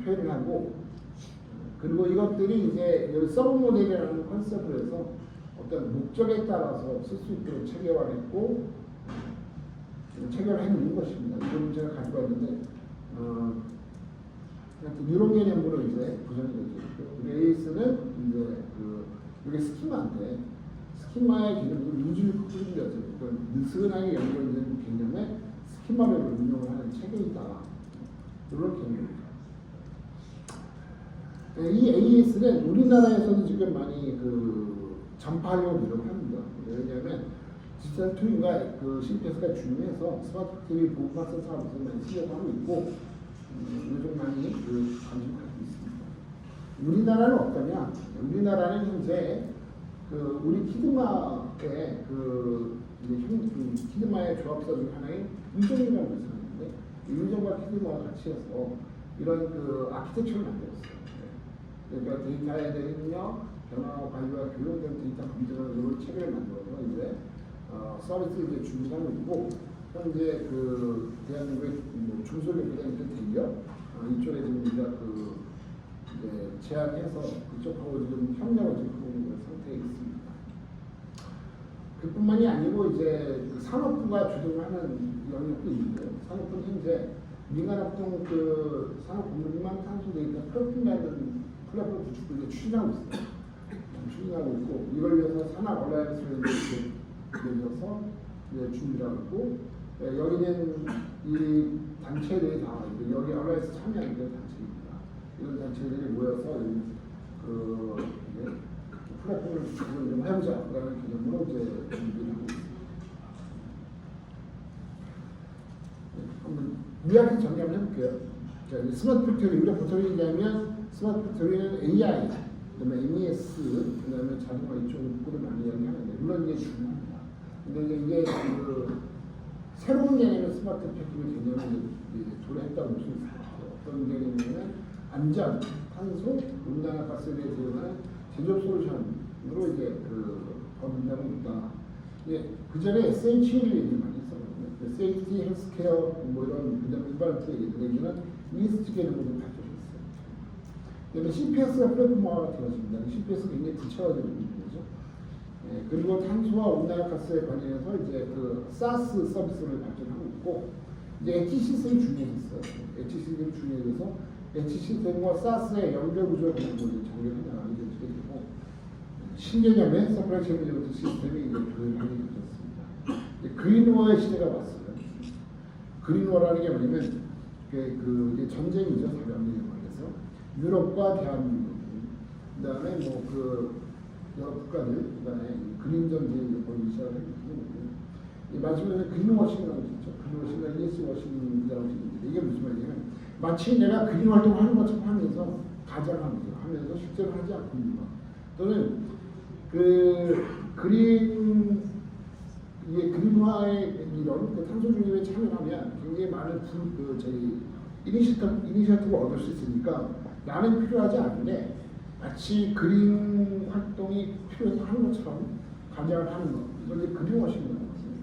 표현을 하고, 그리고 이것들이 이제 여기 서브 모델이라는 컨셉을 해서 어떤 목적에 따라서 쓸 수 있도록 체계화했고 체결해 놓은 것입니다. 이걸 제가 가지고 왔는데 이런 개념으로 이제 구성이 되죠. AS는 이제 이게 스키마인데 스키마의 개념을 루즈리 꾸준되어서 느슨하게 연결된 개념에 스키마를 운영을 하는 체계이다. 이런 개념입니다. 이 AS는 우리나라에서는 지금 많이 전파하려고 노력을 합니다. 왜냐하면 디지털 투인과 CPS가 중요해서 스마트 팩토리 보호막선 사업에서 많이 쓰려고 하고 있고 요즘 많이 관심을 갖고 있습니다. 우리나라는 어떠냐? 우리나라는 현재 우리 키드마의 키드마의 조합사 중 하나인 유정이라는 것을 하는데 유정과 키드마와 같이 해서 이런 아키텍처를 만들었어요. 그러니까 데이터에 대한 입력, 변화 관리와 교육된 데이터 검증을 체계를 만들어서 이제 서비스를 이제 준비하고 있고 현재 대한민국의 중소기업이나 대기업 이쪽에 지금 우리가 이제 제안해서 그쪽하고 지금 협력을 지금 하고 있는 상태에 있습니다. 그뿐만이 아니고 이제 산업부가 주도하는 영역도 있는데요. 산업부는 현재 민간합동 산업공급망 탄소 데이터 플랫폼이라는 플랫폼 구축을 이제 추진하고 있습니다. 추진하고 있고 이걸 위해서 산업 얼라이언스를 내려서 준비를 하고 있고 여기는 이 단체들이 다 여기 얼라이언스 참여하는 단체입니다. 이런 단체들이 모여서 플랫폼을 구축을 좀 해보자라는 개념으로 이제 준비를 하고 있습니다. 한번 요약해서 정리를 해볼게요. 자, 스마트 팩토리, 우리가 보통 얘기하면 스마트 팩토리는 AI, 그다음에 MES, 그다음에 자동화 이쪽을 많이 이야기하는데 물론 이게 중요합니다. 근데 이게 새로운 개념의 스마트 팩토리 개념을 도래했다고 볼 수 있습니다. 어떤 개념이냐면 안전, 탄소, 온난화 가스에 대한 제조업 솔루션으로 이제 범인다고 있다. 그 전에 SH를 얘기 많이 했었거든요. 세이프티, 헬스케어 이런 그다음에 인바이런트 얘기는 ESG 개념으로 발전했어요. 그다음에 CPS가 플랫폼화가 되었습니다. CPS가 굉장히 뒤쳐가지고 있는 거죠. 그리고 탄소와 온난화가스에 관련해서 이제 SaaS 서비스를 발전하고 있고 이제 엣지 시스템이 중요했어요. 엣지 시스템이 중요해서 엣지 시스템과 SaaS의 연결 구조를 정리해 나가는 게 되고 신개념의 서프라이 체인 시스템이 이제 도입하게 되었습니다. 그린워의 시대가 왔어요. 그린워라는 게 뭐냐면 이게 전쟁이죠. 다변명에 관해서 유럽과 대한민국, 그다음에 여러 국가들, 그다음에 그린 전쟁을 벌이기 시작을 했거든요. 마지막에 그린워싱이라고 있죠. 그린워싱과 ES워싱이라고 있는데 이게 무슨 말이냐면 마치 내가 그린 활동을 하는 것처럼 하면서 가장하면서 실제로 하지 않고 있는 것 또는 그린화의 이런 탄소 중립에 참여하면 굉장히 많은 이니셔티브를 얻을 수 있으니까 나는 필요하지 않은데 마치 그린 활동이 필요해서 하는 것처럼 가장을 하는 것 이걸 그린워싱이라고 하거든요.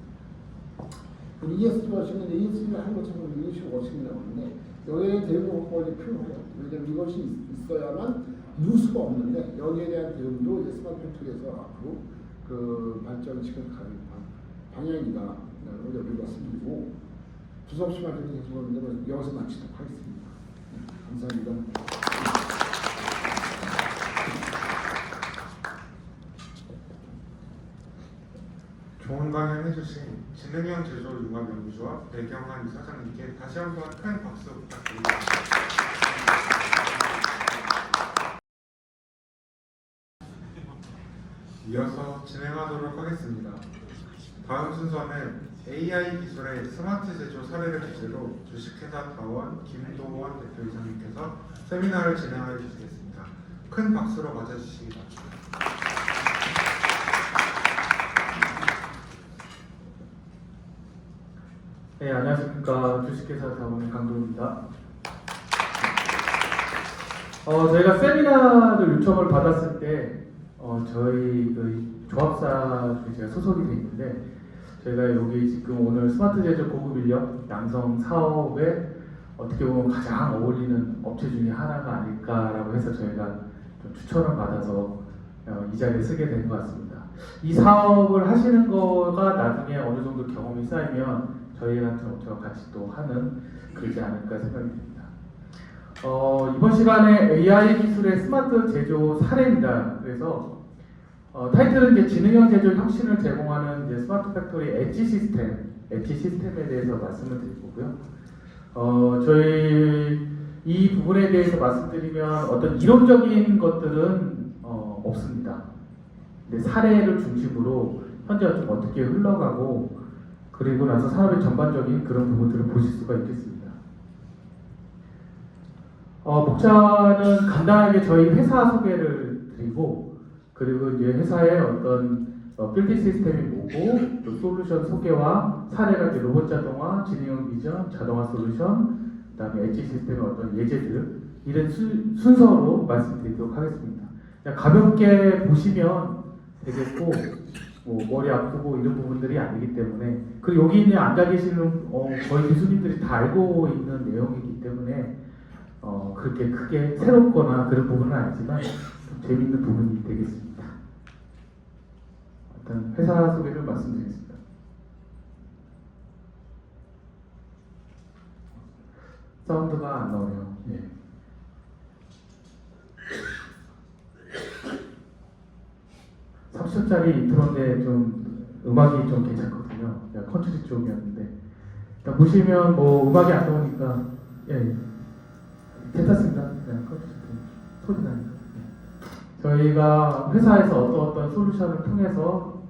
그리고 ES워싱은 ES를 하는 것처럼 ES워싱이라고 하는데 여기에 대응 확보가 필요해요. 왜냐하면 이것이 있어야만 누수가 없는데 여기에 대한 대응도 이제 스마트 팩토리에서 앞으로 발전시켜 가는 방향이다라는 걸 여기 말씀드리고 두서없이 말씀드린 죄송합니다. 여기서 마치도록 하겠습니다. 감사합니다. 좋은 강연 해주신 진흥형 제조 융합연구소와 배경환 이사장님께 다시 한번 큰 박수 부탁드립니다. 이어서 진행하도록 하겠습니다. 다음 순서는 AI 기술의 스마트 제조 사례를 주제로 주식회사 다원 김도원 대표이사님께서 세미나를 진행해 주시겠습니다. 큰 박수로 맞아주시기 바랍니다. 네, 안녕하십니까. 주식회사 다원의 강도입니다. 저희가 세미나를 요청을 받았을 때 저희 그 조합사 중에 제가 소속이 돼 있는데 저희가 여기 지금 오늘 스마트 제조 고급 인력 양성 사업에 어떻게 보면 가장 어울리는 업체 중에 하나가 아닐까라고 해서 저희가 좀 추천을 받아서 이 자리에 쓰게 된 것 같습니다. 이 사업을 하시는 거가 나중에 어느 정도 경험이 쌓이면 저희 같은 업체와 같이 또 하는 그러지 않을까 생각이 듭니다. 이번 시간에 AI 기술의 스마트 제조 사례입니다. 그래서 타이틀은 이제 지능형 제조 혁신을 제공하는 이제 스마트 팩토리 엣지 시스템에 대해서 말씀을 드릴 거고요. 저희 이 부분에 대해서 말씀드리면 어떤 이론적인 것들은 없습니다. 근데 사례를 중심으로 현재 좀 어떻게 흘러가고 그리고 나서 산업의 전반적인 그런 부분들을 보실 수가 있겠습니다. 목차는 간단하게 저희 회사 소개를 드리고 그리고 이제 회사의 어떤 빌딩 시스템이 뭐고 또 솔루션 소개와 사례가 이제 로봇 자동화, 지능형 비전, 자동화 솔루션, 그다음에 엣지 시스템의 어떤 예제들 이런 순서로 말씀드리도록 하겠습니다. 그냥 가볍게 보시면 되겠고 뭐 머리 아프고 이런 부분들이 아니기 때문에 그리고 여기 있는 앉아 계시는 거의 교수님들이 다 알고 있는 내용이기 때문에 그렇게 크게 새롭거나 그런 부분은 아니지만 좀 재미있는 부분이 되겠습니다. 일단 회사 소개를 말씀드리겠습니다. 사운드가 안 나오네요. 예. (30초짜리) 인트로인데 좀 음악이 좀 괜찮거든요. 컨트리 쪽이었는데 일단 보시면 뭐 음악이 안 나오니까 예. 괜찮습니다. 그냥 소리 나니까. 저희가 회사에서 어떤 솔루션을 통해서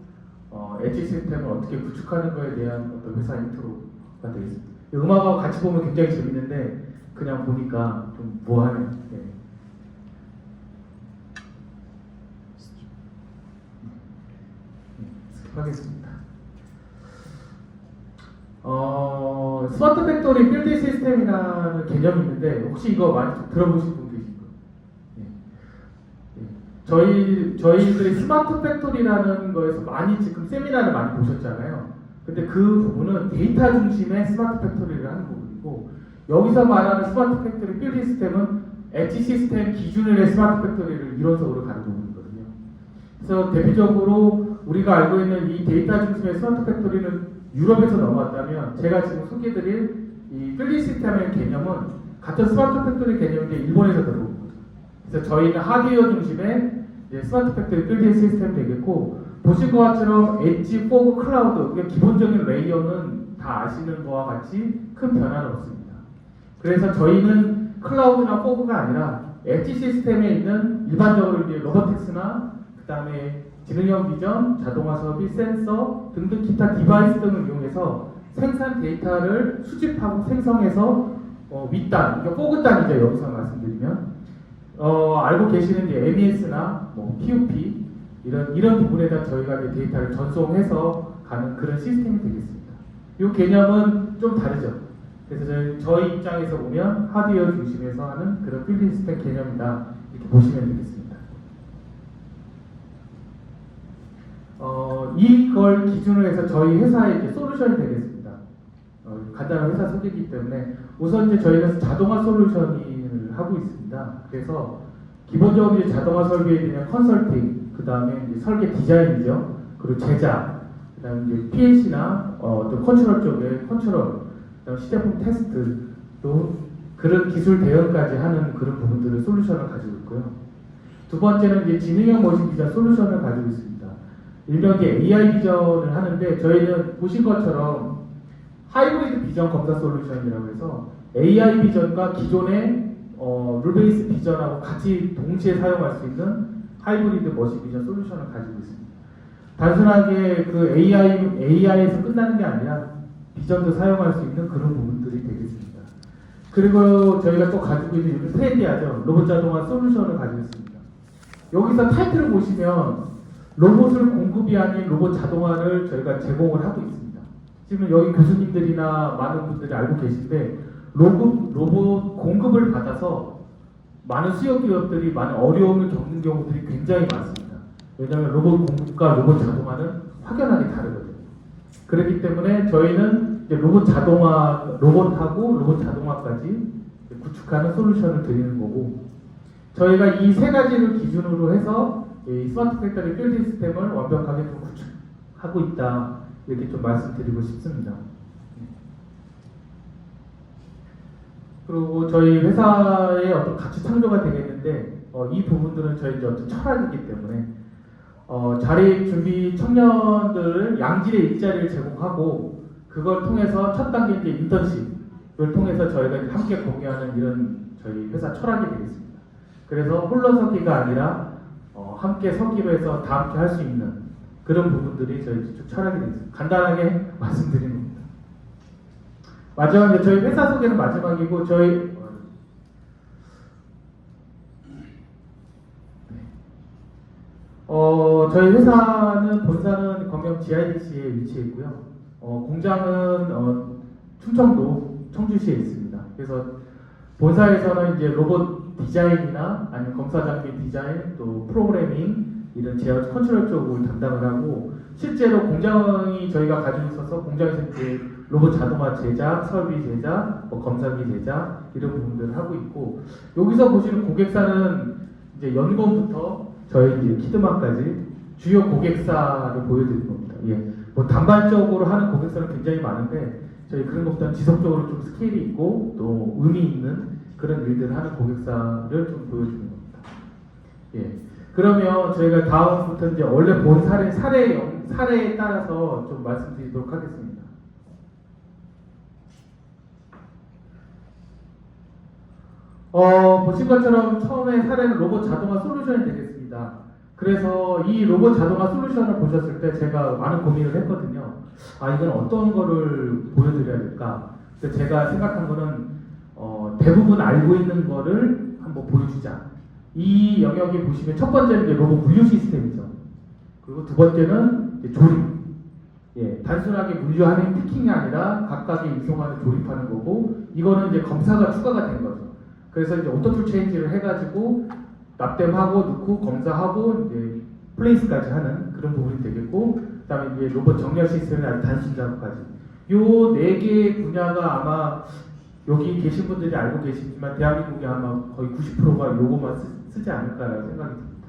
엣지 시스템을 어떻게 구축하는 것에 대한 어떤 회사 인트로가 되겠습니다. 음악하고 같이 보면 굉장히 재밌는데 그냥 보니까 좀 뭐하네. 네. 스킵하겠습니다. 스마트 팩토리 빌딩 시스템이라는 개념이 있는데 혹시 이거 많이 들어보신 분 계신가요? 저희들이 스마트 팩토리라는 거에서 많이 지금 세미나를 많이 보셨잖아요. 근데 그 부분은 데이터 중심의 스마트 팩토리를 하는 부분이고 여기서 말하는 스마트 팩토리 빌딩 시스템은 엣지 시스템 기준의 스마트 팩토리를 이론적으로 가는 부분이거든요. 그래서 대표적으로 우리가 알고 있는 이 데이터 중심의 스마트 팩토리는 유럽에서 넘어왔다면 제가 지금 소개해드릴 이 빌딩 시스템의 개념은 같은 스마트 팩토리 개념인데 일본에서 들어온 거죠. 그래서 저희는 하드웨어 중심의 스마트 팩토리 빌딩 시스템이 되겠고 보신 것처럼 엣지, 포그, 클라우드 기본적인 레이어는 다 아시는 거와 같이 큰 변화는 없습니다. 그래서 저희는 클라우드나 포그가 아니라 엣지 시스템에 있는 일반적으로 이제 로보틱스나 그 다음에 지능형 비전, 자동화 설비, 센서 등등 기타 디바이스 등을 이용해서 생산 데이터를 수집하고 생성해서 윗단, 그러니까 포그단이죠. 여기서 말씀드리면 알고 계시는 이제 MES나 뭐 PUP 이런 부분에다 저희가 이제 데이터를 전송해서 가는 그런 시스템이 되겠습니다. 이 개념은 좀 다르죠. 그래서 저희 입장에서 보면 하드웨어 중심에서 하는 그런 빌딩 시스템 개념이다 이렇게 보시면 되겠습니다. 이걸 기준으로 해서 저희 회사의 이제 솔루션이 되겠습니다. 간단한 회사 소개이기 때문에 우선 이제 저희는 자동화 솔루션을 하고 있습니다. 그래서 기본적으로 이제 자동화 설비에 대한 컨설팅, 그 다음에 이제 설계 디자인이죠. 그리고 제작, 그 다음에 이제 PLC나 또 컨트롤 쪽에 컨트롤, 그다음 시제품 테스트, 또 그런 기술 대응까지 하는 그런 부분들을 솔루션을 가지고 있고요. 두 번째는 이제 지능형 머신 비전 솔루션을 가지고 있습니다. 일명 이제 AI 비전을 하는데 저희는 보신 것처럼 하이브리드 비전 검사 솔루션이라고 해서 AI 비전과 기존의 룰 베이스 비전하고 같이 동시에 사용할 수 있는 하이브리드 머신 비전 솔루션을 가지고 있습니다. 단순하게 그 AI에서 끝나는 게 아니라 비전도 사용할 수 있는 그런 부분들이 되겠습니다. 그리고 저희가 또 가지고 있는 요즘 트렌디하죠. 로봇 자동화 솔루션을 가지고 있습니다. 여기서 타이틀을 보시면 로봇을 공급이 아닌 로봇 자동화를 저희가 제공을 하고 있습니다. 지금 여기 교수님들이나 많은 분들이 알고 계신데 로봇 공급을 받아서 많은 수요 기업들이 많은 어려움을 겪는 경우들이 굉장히 많습니다. 왜냐하면 로봇 공급과 로봇 자동화는 확연하게 다르거든요. 그렇기 때문에 저희는 이제 로봇하고 로봇 자동화까지 구축하는 솔루션을 드리는 거고, 저희가 이 세 가지를 기준으로 해서 이 스마트 팩토리 필드 시스템을 완벽하게 좀 구축하고 있다, 이렇게 좀 말씀드리고 싶습니다. 그리고 저희 회사의 어떤 가치 창조가 되겠는데, 이 부분들은 저희 이제 어떤 철학이기 때문에 자립 준비 청년들을 양질의 일자리를 제공하고, 그걸 통해서 첫 단계 이제 인턴십을 통해서 저희가 이제 함께 공유하는 이런 저희 회사 철학이 되겠습니다. 그래서 홀로 서기가 아니라 함께 서기로 해서 다 함께 할 수 있는 그런 부분들이 저희 쭉 철학이 되겠습니다. 간단하게 말씀드리는 겁니다. 마지막에 저희 회사 소개는 마지막이고, 저희 저희 회사는 본사는 광명 GIDC에 위치해 있고요. 공장은 충청도 청주시에 있습니다. 그래서 본사에서는 이제 로봇 디자인이나 아니면 검사 장비 디자인, 또 프로그래밍 이런 제어 컨트롤 쪽을 담당을 하고, 실제로 공장이 저희가 가지고 있어서 공장에서 이제 로봇 자동화 제작, 설비 제작, 검사기 제작 이런 부분들을 하고 있고, 여기서 보시는 고객사는 이제 연금부터 저희 이제 키드마까지 주요 고객사를 보여드리는 겁니다. 예. 뭐 단발적으로 하는 고객사는 굉장히 많은데, 저희 그런 것보다는 지속적으로 좀 스케일이 있고 또 의미 있는 그런 일들을 하는 고객사를 좀 보여주는 겁니다. 예. 그러면 저희가 다음부터 이제 원래 본 사례에 따라서 좀 말씀드리도록 하겠습니다. 보신 것처럼 처음에 사례는 로봇 자동화 솔루션이 되겠습니다. 그래서 이 로봇 자동화 솔루션을 보셨을 때 제가 많은 고민을 했거든요. 이건 어떤 거를 보여드려야 될까? 그래서 제가 생각한 거는 대부분 알고 있는 거를 한번 보여주자. 이 영역에 보시면 첫 번째는 이제 로봇 분류 시스템이죠. 그리고 두 번째는 이제 조립. 예, 단순하게 분류하는 피킹이 아니라 각각의 이송하는 조립하는 거고, 이거는 이제 검사가 추가가 된 거죠. 그래서 이제 오토툴 체인지를 해가지고 납땜하고 넣고 검사하고 이제 플레이스까지 하는 그런 부분이 되겠고, 그다음에 이제 로봇 정렬 시스템의 아주 단순 작업까지. 요 네 개의 분야가 아마 여기 계신 분들이 알고 계시지만 대한민국이 아마 거의 90%가 요거만 쓰지 않을까라는 생각이 듭니다.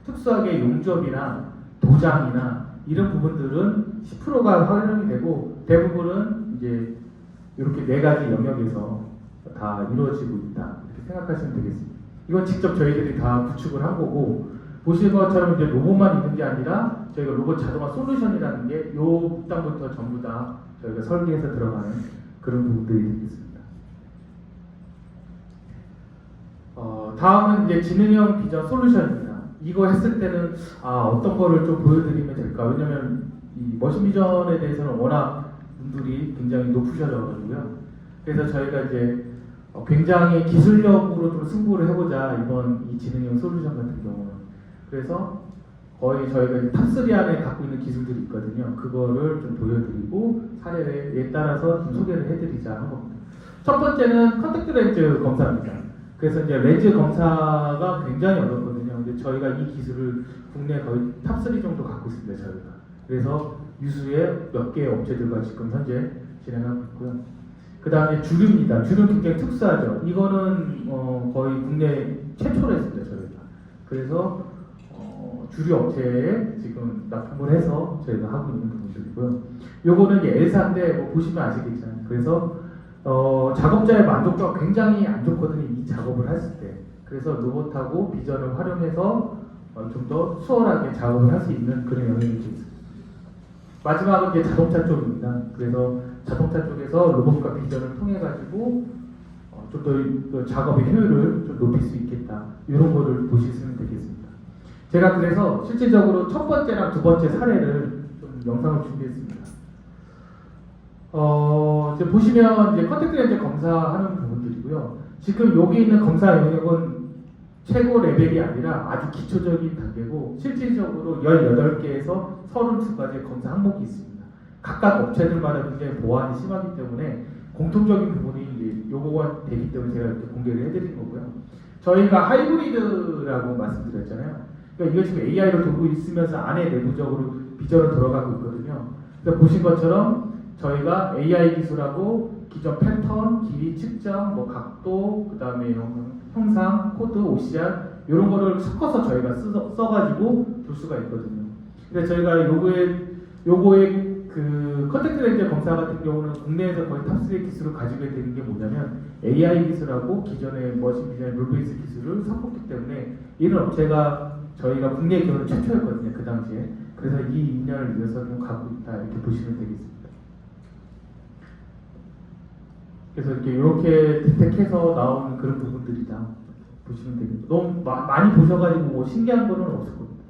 특수하게 용접이나 도장이나 이런 부분들은 10%가 활용이 되고, 대부분은 이제 이렇게 네 가지 영역에서 다 이루어지고 있다, 이렇게 생각하시면 되겠습니다. 이건 직접 저희들이 다 구축을 한 거고, 보시는 것처럼 이제 로봇만 있는 게 아니라 저희가 로봇 자동화 솔루션이라는 게 요 땅부터 전부 다 저희가 설계해서 들어가는 그런 부분들이 되겠습니다. 다음은 이제 지능형 비전 솔루션입니다. 이거 했을 때는 어떤 거를 좀 보여드리면 될까? 왜냐면 이 머신 비전에 대해서는 워낙 분들이 굉장히 높으셔가지고요. 그래서 저희가 이제 굉장히 기술력으로 좀 승부를 해보자, 이번 이 지능형 솔루션 같은 경우는. 그래서 거의 저희가 이제 탑3 안에 갖고 있는 기술들이 있거든요. 그거를 좀 보여드리고 사례에 따라서 좀 소개를 해드리자 한 겁니다. 첫 번째는 컨택트 렌즈 검사입니다. 그래서 이제 렌즈 검사가 굉장히 어렵거든요. 근데 저희가 이 기술을 국내 거의 탑3 정도 갖고 있습니다, 저희가. 그래서 유수의 몇 개의 업체들과 지금 현재 진행하고 있고요. 그 다음에 주류입니다. 주류 굉장히 특수하죠. 이거는 거의 국내 최초로 했습니다, 저희가. 그래서 주류 업체에 지금 납품을 해서 저희가 하고 있는 부분들이고요. 요거는 이제 L사인데 뭐 보시면 아시겠지만, 그래서 작업자의 만족도가 굉장히 안 좋거든요, 이 작업을 했을 때. 그래서 로봇하고 비전을 활용해서 좀 더 수월하게 작업을 할 수 있는 그런 영역이 있습니다. 마지막은 이제 자동차 쪽입니다. 그래서 자동차 쪽에서 로봇과 비전을 통해 가지고 좀 더 작업의 효율을 좀 높일 수 있겠다, 이런 거를 보시면 되겠습니다. 제가 그래서 실질적으로 첫 번째랑 두 번째 사례를 좀 영상을 준비했습니다. 이제 보시면 이제 컨택트 렌즈 검사하는 부분들이고요. 지금 여기 있는 검사 영역은 최고 레벨이 아니라 아주 기초적인 단계고, 실질적으로 18개에서 32가지의 검사 항목이 있습니다. 각각 업체들마다 굉장히 보안이 심하기 때문에 공통적인 부분이 이제 요거가 되기 때문에 제가 이렇게 공개를 해드린 거고요. 저희가 하이브리드라고 말씀드렸잖아요. 그러니까 이거 지금 AI로 돌고 있으면서 안에 내부적으로 비전을 돌아가고 있거든요. 그러니까 보신 것처럼 저희가 AI 기술하고 기존 패턴, 길이 측정, 뭐 각도, 그 다음에 이런 형상, 코드, OCR 이런 거를 섞어서 저희가 써가지고 줄 수가 있거든요. 그래서 저희가 요거의 그 컨택트 렌즈 검사 같은 경우는 국내에서 거의 탑3 기술을 가지고 되는 게 뭐냐면 AI 기술하고 기존의 머신 비전 롤베이스 기술을 섞었기 때문에 이런 업체가 저희가 국내 기업은 최초였거든요. 그 당시에. 그래서 이 인연을 위해서 좀 갖고 있다 이렇게 보시면 되겠습니다. 그래서 이렇게 디텍해서 나오는 그런 부분들이다 보시면 되겠습니다. 너무 많이 보셔가지고 뭐 신기한 거는 없을 겁니다.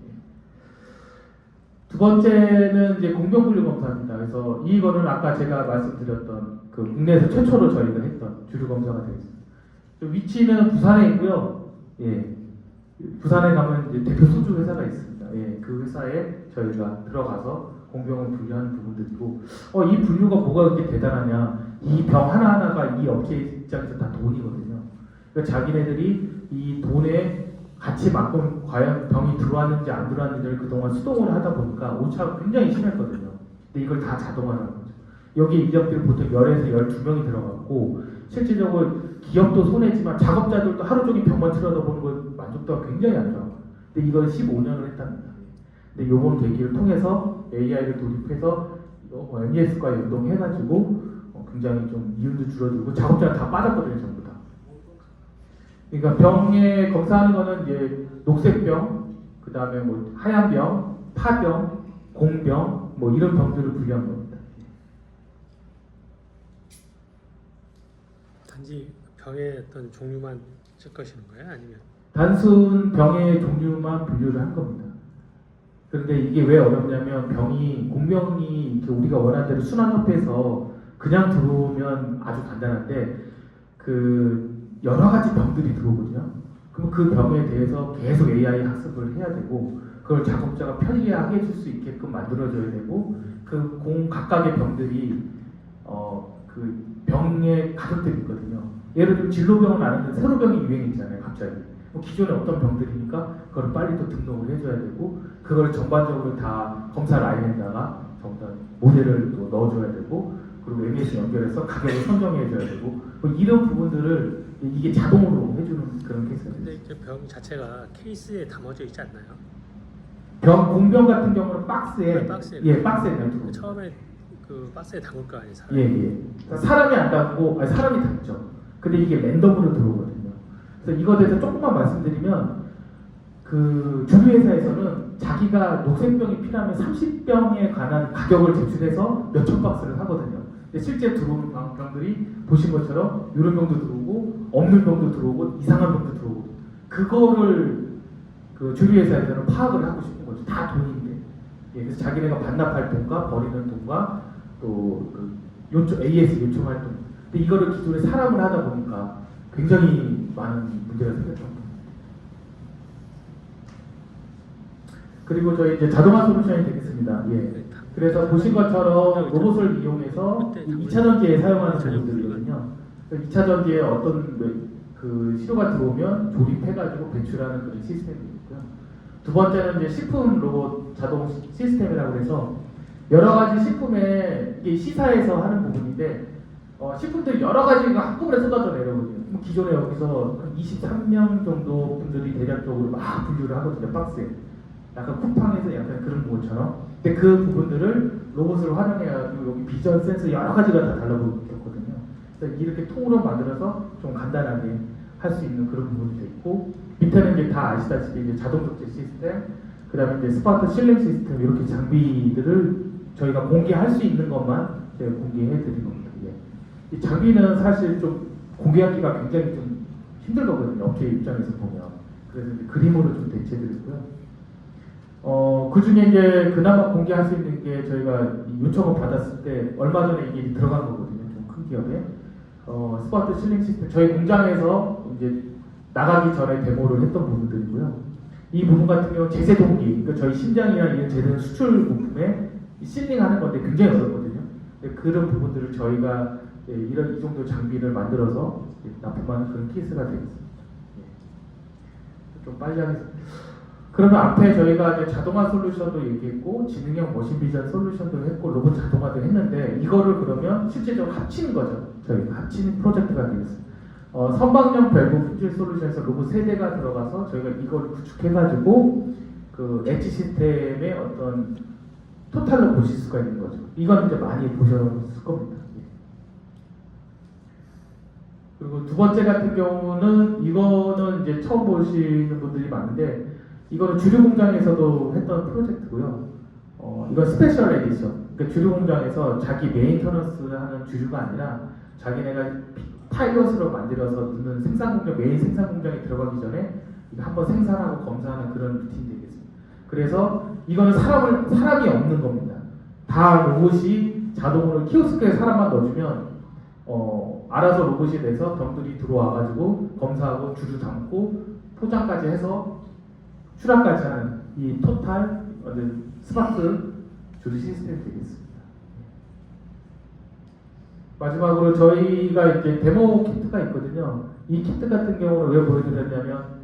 두 번째는 이제 공병분류 검사입니다. 그래서 이거는 아까 제가 말씀드렸던 그 국내에서 최초로 저희가 했던 주류 검사가 되겠습니다. 위치는 부산에 있고요. 예, 부산에 가면 이제 대표 소주 회사가 있습니다. 예, 그 회사에 저희가 들어가서 공병을 분류하는 부분들이고, 이 분류가 뭐가 그렇게 대단하냐? 이 병 하나하나가 이 업체 입장에서 다 돈이거든요. 그러니까 자기네들이 이 돈에 같이만큼 과연 병이 들어왔는지 안 들어왔는지를 그동안 수동으로 하다 보니까 오차가 굉장히 심했거든요. 근데 이걸 다 자동화하는 거죠. 여기 인력들이 보통 10에서 12명이 들어갔고, 실질적으로 기업도 손해지만 작업자들도 하루 종일 병만 틀어다보는 거 만족도가 굉장히 안 좋아요. 근데 이걸 15년을 했답니다. 근데 요번 계기를 통해서 AI를 도입해서 MES과 연동해가지고 굉장히 좀 이윤도 줄어들고 작업자가 다 빠졌거든요, 전부 다. 그러니까 병에 검사하는 거는 이제 녹색병, 그 다음에 뭐 하얀병, 파병, 공병, 뭐 이런 병들을 분류한 겁니다. 단지 병의 어떤 종류만 체크하시는 거예요? 아니면 단순 병의 종류만 분류를 한 겁니다. 그런데 이게 왜 어렵냐면 공병이 이렇게 우리가 원하는 대로 순환협회에서 그냥 들어오면 아주 간단한데 그 여러 가지 병들이 들어오거든요. 그럼 그 병에 대해서 계속 AI 학습을 해야 되고 그걸 작업자가 편리하게 해줄 수 있게끔 만들어줘야 되고 그 각각의 병들이 그 병의 가격들이 있거든요. 예를 들면 진로병은 아는데 세로병이 유행했잖아요. 갑자기 기존에 어떤 병들이니까 그걸 빨리 또 등록을 해줘야 되고 그걸 전반적으로 다 검사 라인에다가 전부 다 모델을 또 넣어줘야 되고 그리고 MES 연결해서 가격을 선정해줘야 되고 뭐 이런 부분들을 이게 자동으로 해주는 그런 케이스가 근데 있어요. 이제 병 자체가 케이스에 담아져 있지 않나요? 공병 같은 경우는 박스에 박스에. 예 박스에 담고 처음에 그 박스에 담을 거 아니에요? 예. 그러니까 사람이 안 담고 사람이 담죠. 근데 이게 랜덤으로 들어오거든요. 그래서 이거에 대해서 조금만 말씀드리면 그 주류회사에서는 자기가 녹색병이 필요하면 30병에 관한 가격을 제출해서 몇천 박스를 하거든요. 근데 실제 들어오는 병들이 보신 것처럼 이런 병도 들어오고 없는 병도 들어오고 이상한 병도 들어오고 그거를 그 주류회사에서는 파악을 하고 싶은 거죠. 다 돈인데. 예, 그래서 자기네가 반납할 돈과 버리는 돈과 또그 AS 요청할 돈. 근데 이거를 기존에 사람을 하다 보니까 굉장히 많은 문제가 생겼죠. 그리고 저희 이제 자동화 솔루션이 되겠습니다. 예. 그래서 보신 것처럼 로봇을 이용해서 2차 전지에 사용하는 부분들이거든요. 2차 전지에 어떤 그 시료가 들어오면 조립해가지고 배출하는 그런 시스템이 있고요. 두 번째는 이제 식품 로봇 자동 시스템이라고 해서 여러 가지 식품에 이게 시사에서 하는 부분인데 식품들 여러 가지가 한꺼번에 쏟아져 내려오거든요. 기존에 여기서 한 23명 정도 분들이 대략적으로 막 분류를 하거든요. 박스에. 약간 쿠팡에서 약간 그런 부분처럼. 근데 그 부분들을 로봇을 활용해가지고 여기 비전 센서 여러 가지가 다 달라붙었거든요. 그래서 이렇게 통으로 만들어서 좀 간단하게 할 수 있는 그런 부분도 있고 밑에는 이제 다 아시다시피 이제 자동 적재 시스템, 그다음에 이제 스파트 실링 시스템 이렇게 장비들을 저희가 공개할 수 있는 것만 제가 공개해 드린 겁니다. 예. 이 장비는 사실 좀 공개하기가 굉장히 좀 힘들 거거든요. 업체 입장에서 보면. 그래서 이제 그림으로 좀 대체드리고요. 그 중에 이제 그나마 공개할 수 있는 게 저희가 요청을 받았을 때 얼마 전에 이게 들어간 거거든요. 좀 큰 기업에. 스파트 실링 시스템 저희 공장에서 이제 나가기 전에 데모를 했던 부분들이고요. 이 부분 같은 경우 제세동기, 그러니까 저희 심장이나 이런 제동 수출 부품에 실링하는 건데 굉장히 어렵거든요. 그런 부분들을 저희가 이 정도 장비를 만들어서 납품하는 그런 케이스가 되겠습니다. 좀 빨리 하겠습니다. 그러면 앞에 저희가 이제 자동화 솔루션도 얘기했고 지능형 머신 비전 솔루션도 했고 로봇 자동화도 했는데 이거를 그러면 실제적으로 합치는 거죠. 저희가 합치는 프로젝트가 되겠습니다. 선박용 밸브 품질 솔루션에서 로봇 3대가 들어가서 저희가 이걸 구축해가지고 그 엣지 시스템의 어떤 토탈로 보실 수가 있는 거죠. 이건 이제 많이 보셨을 겁니다. 예. 그리고 두 번째 같은 경우는 이거는 이제 처음 보시는 분들이 많은데 이거는 주류 공장에서도 했던 프로젝트고요. 이건 스페셜 에디션. 그러니까 주류 공장에서 자기 메인터넌스 하는 주류가 아니라 자기네가 파일럿으로 만들어서 넣는 생산 공장, 메인 생산 공장에 들어가기 전에 이거 한번 생산하고 검사하는 그런 루틴이 되겠습니다. 그래서 이거는 사람이 없는 겁니다. 다 로봇이 자동으로 키오스크에 사람만 넣어주면 알아서 로봇이 돼서 병들이 들어와가지고 검사하고 주류 담고 포장까지 해서 출하까지 하는 이 토탈 스마트 조리 시스템이 되겠습니다. 마지막으로 저희가 이제 데모 키트가 있거든요. 이 키트 같은 경우는 왜 보여드렸냐면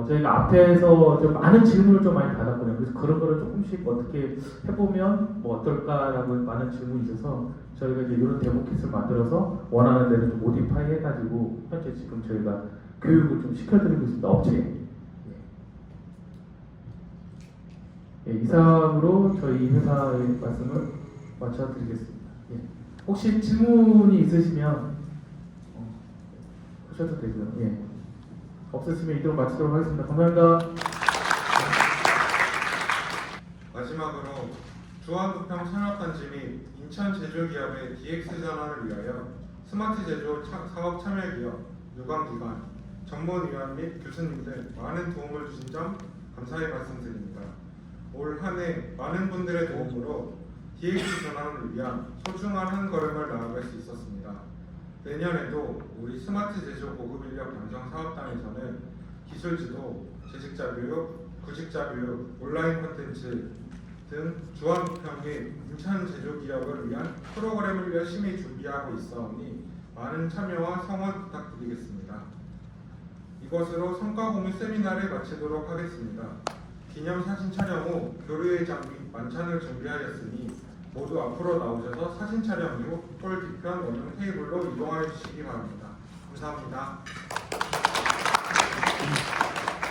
저희가 앞에서 좀 많은 질문을 좀 많이 받았거든요. 그래서 그런 거를 조금씩 어떻게 해보면 뭐 어떨까라고 많은 질문이 있어서 저희가 이제 이런 데모 킷을 만들어서 원하는 대로 좀 모디파이 해가지고 현재 지금 저희가 교육을 좀 시켜드리고 있습니다. 업체에. 예, 이상으로 저희 회사의 말씀을 마쳐드리겠습니다. 예. 혹시 질문이 있으시면 하셔도 되고요. 예. 없으시면 이대로 마치도록 하겠습니다. 감사합니다. 마지막으로 주한부평 산업단지 및 인천 제조기업의 DX 전환을 위하여 스마트 제조 사업 참여기업, 유관기관, 전문위원 및 교수님들 많은 도움을 주신 점 감사히 말씀드립니다. 올 한 해 많은 분들의 도움으로 DX 전환을 위한 소중한 한 걸음을 나아갈 수 있었습니다. 내년에도 우리 스마트 제조 고급 인력 양성 사업단에서는 기술 지도, 재직자 교육, 구직자 교육, 온라인 콘텐츠 등 주한부평 및 인천 제조 기업을 위한 프로그램을 열심히 준비하고 있어오니 많은 참여와 성원 부탁드리겠습니다. 이것으로 성과 공유 세미나를 마치도록 하겠습니다. 기념 사진 촬영 후 교류회장 및 만찬을 준비하였으니 모두 앞으로 나오셔서 사진 촬영 후 홀 뒤편 원형 테이블로 이동하여 주시기 바랍니다. 감사합니다.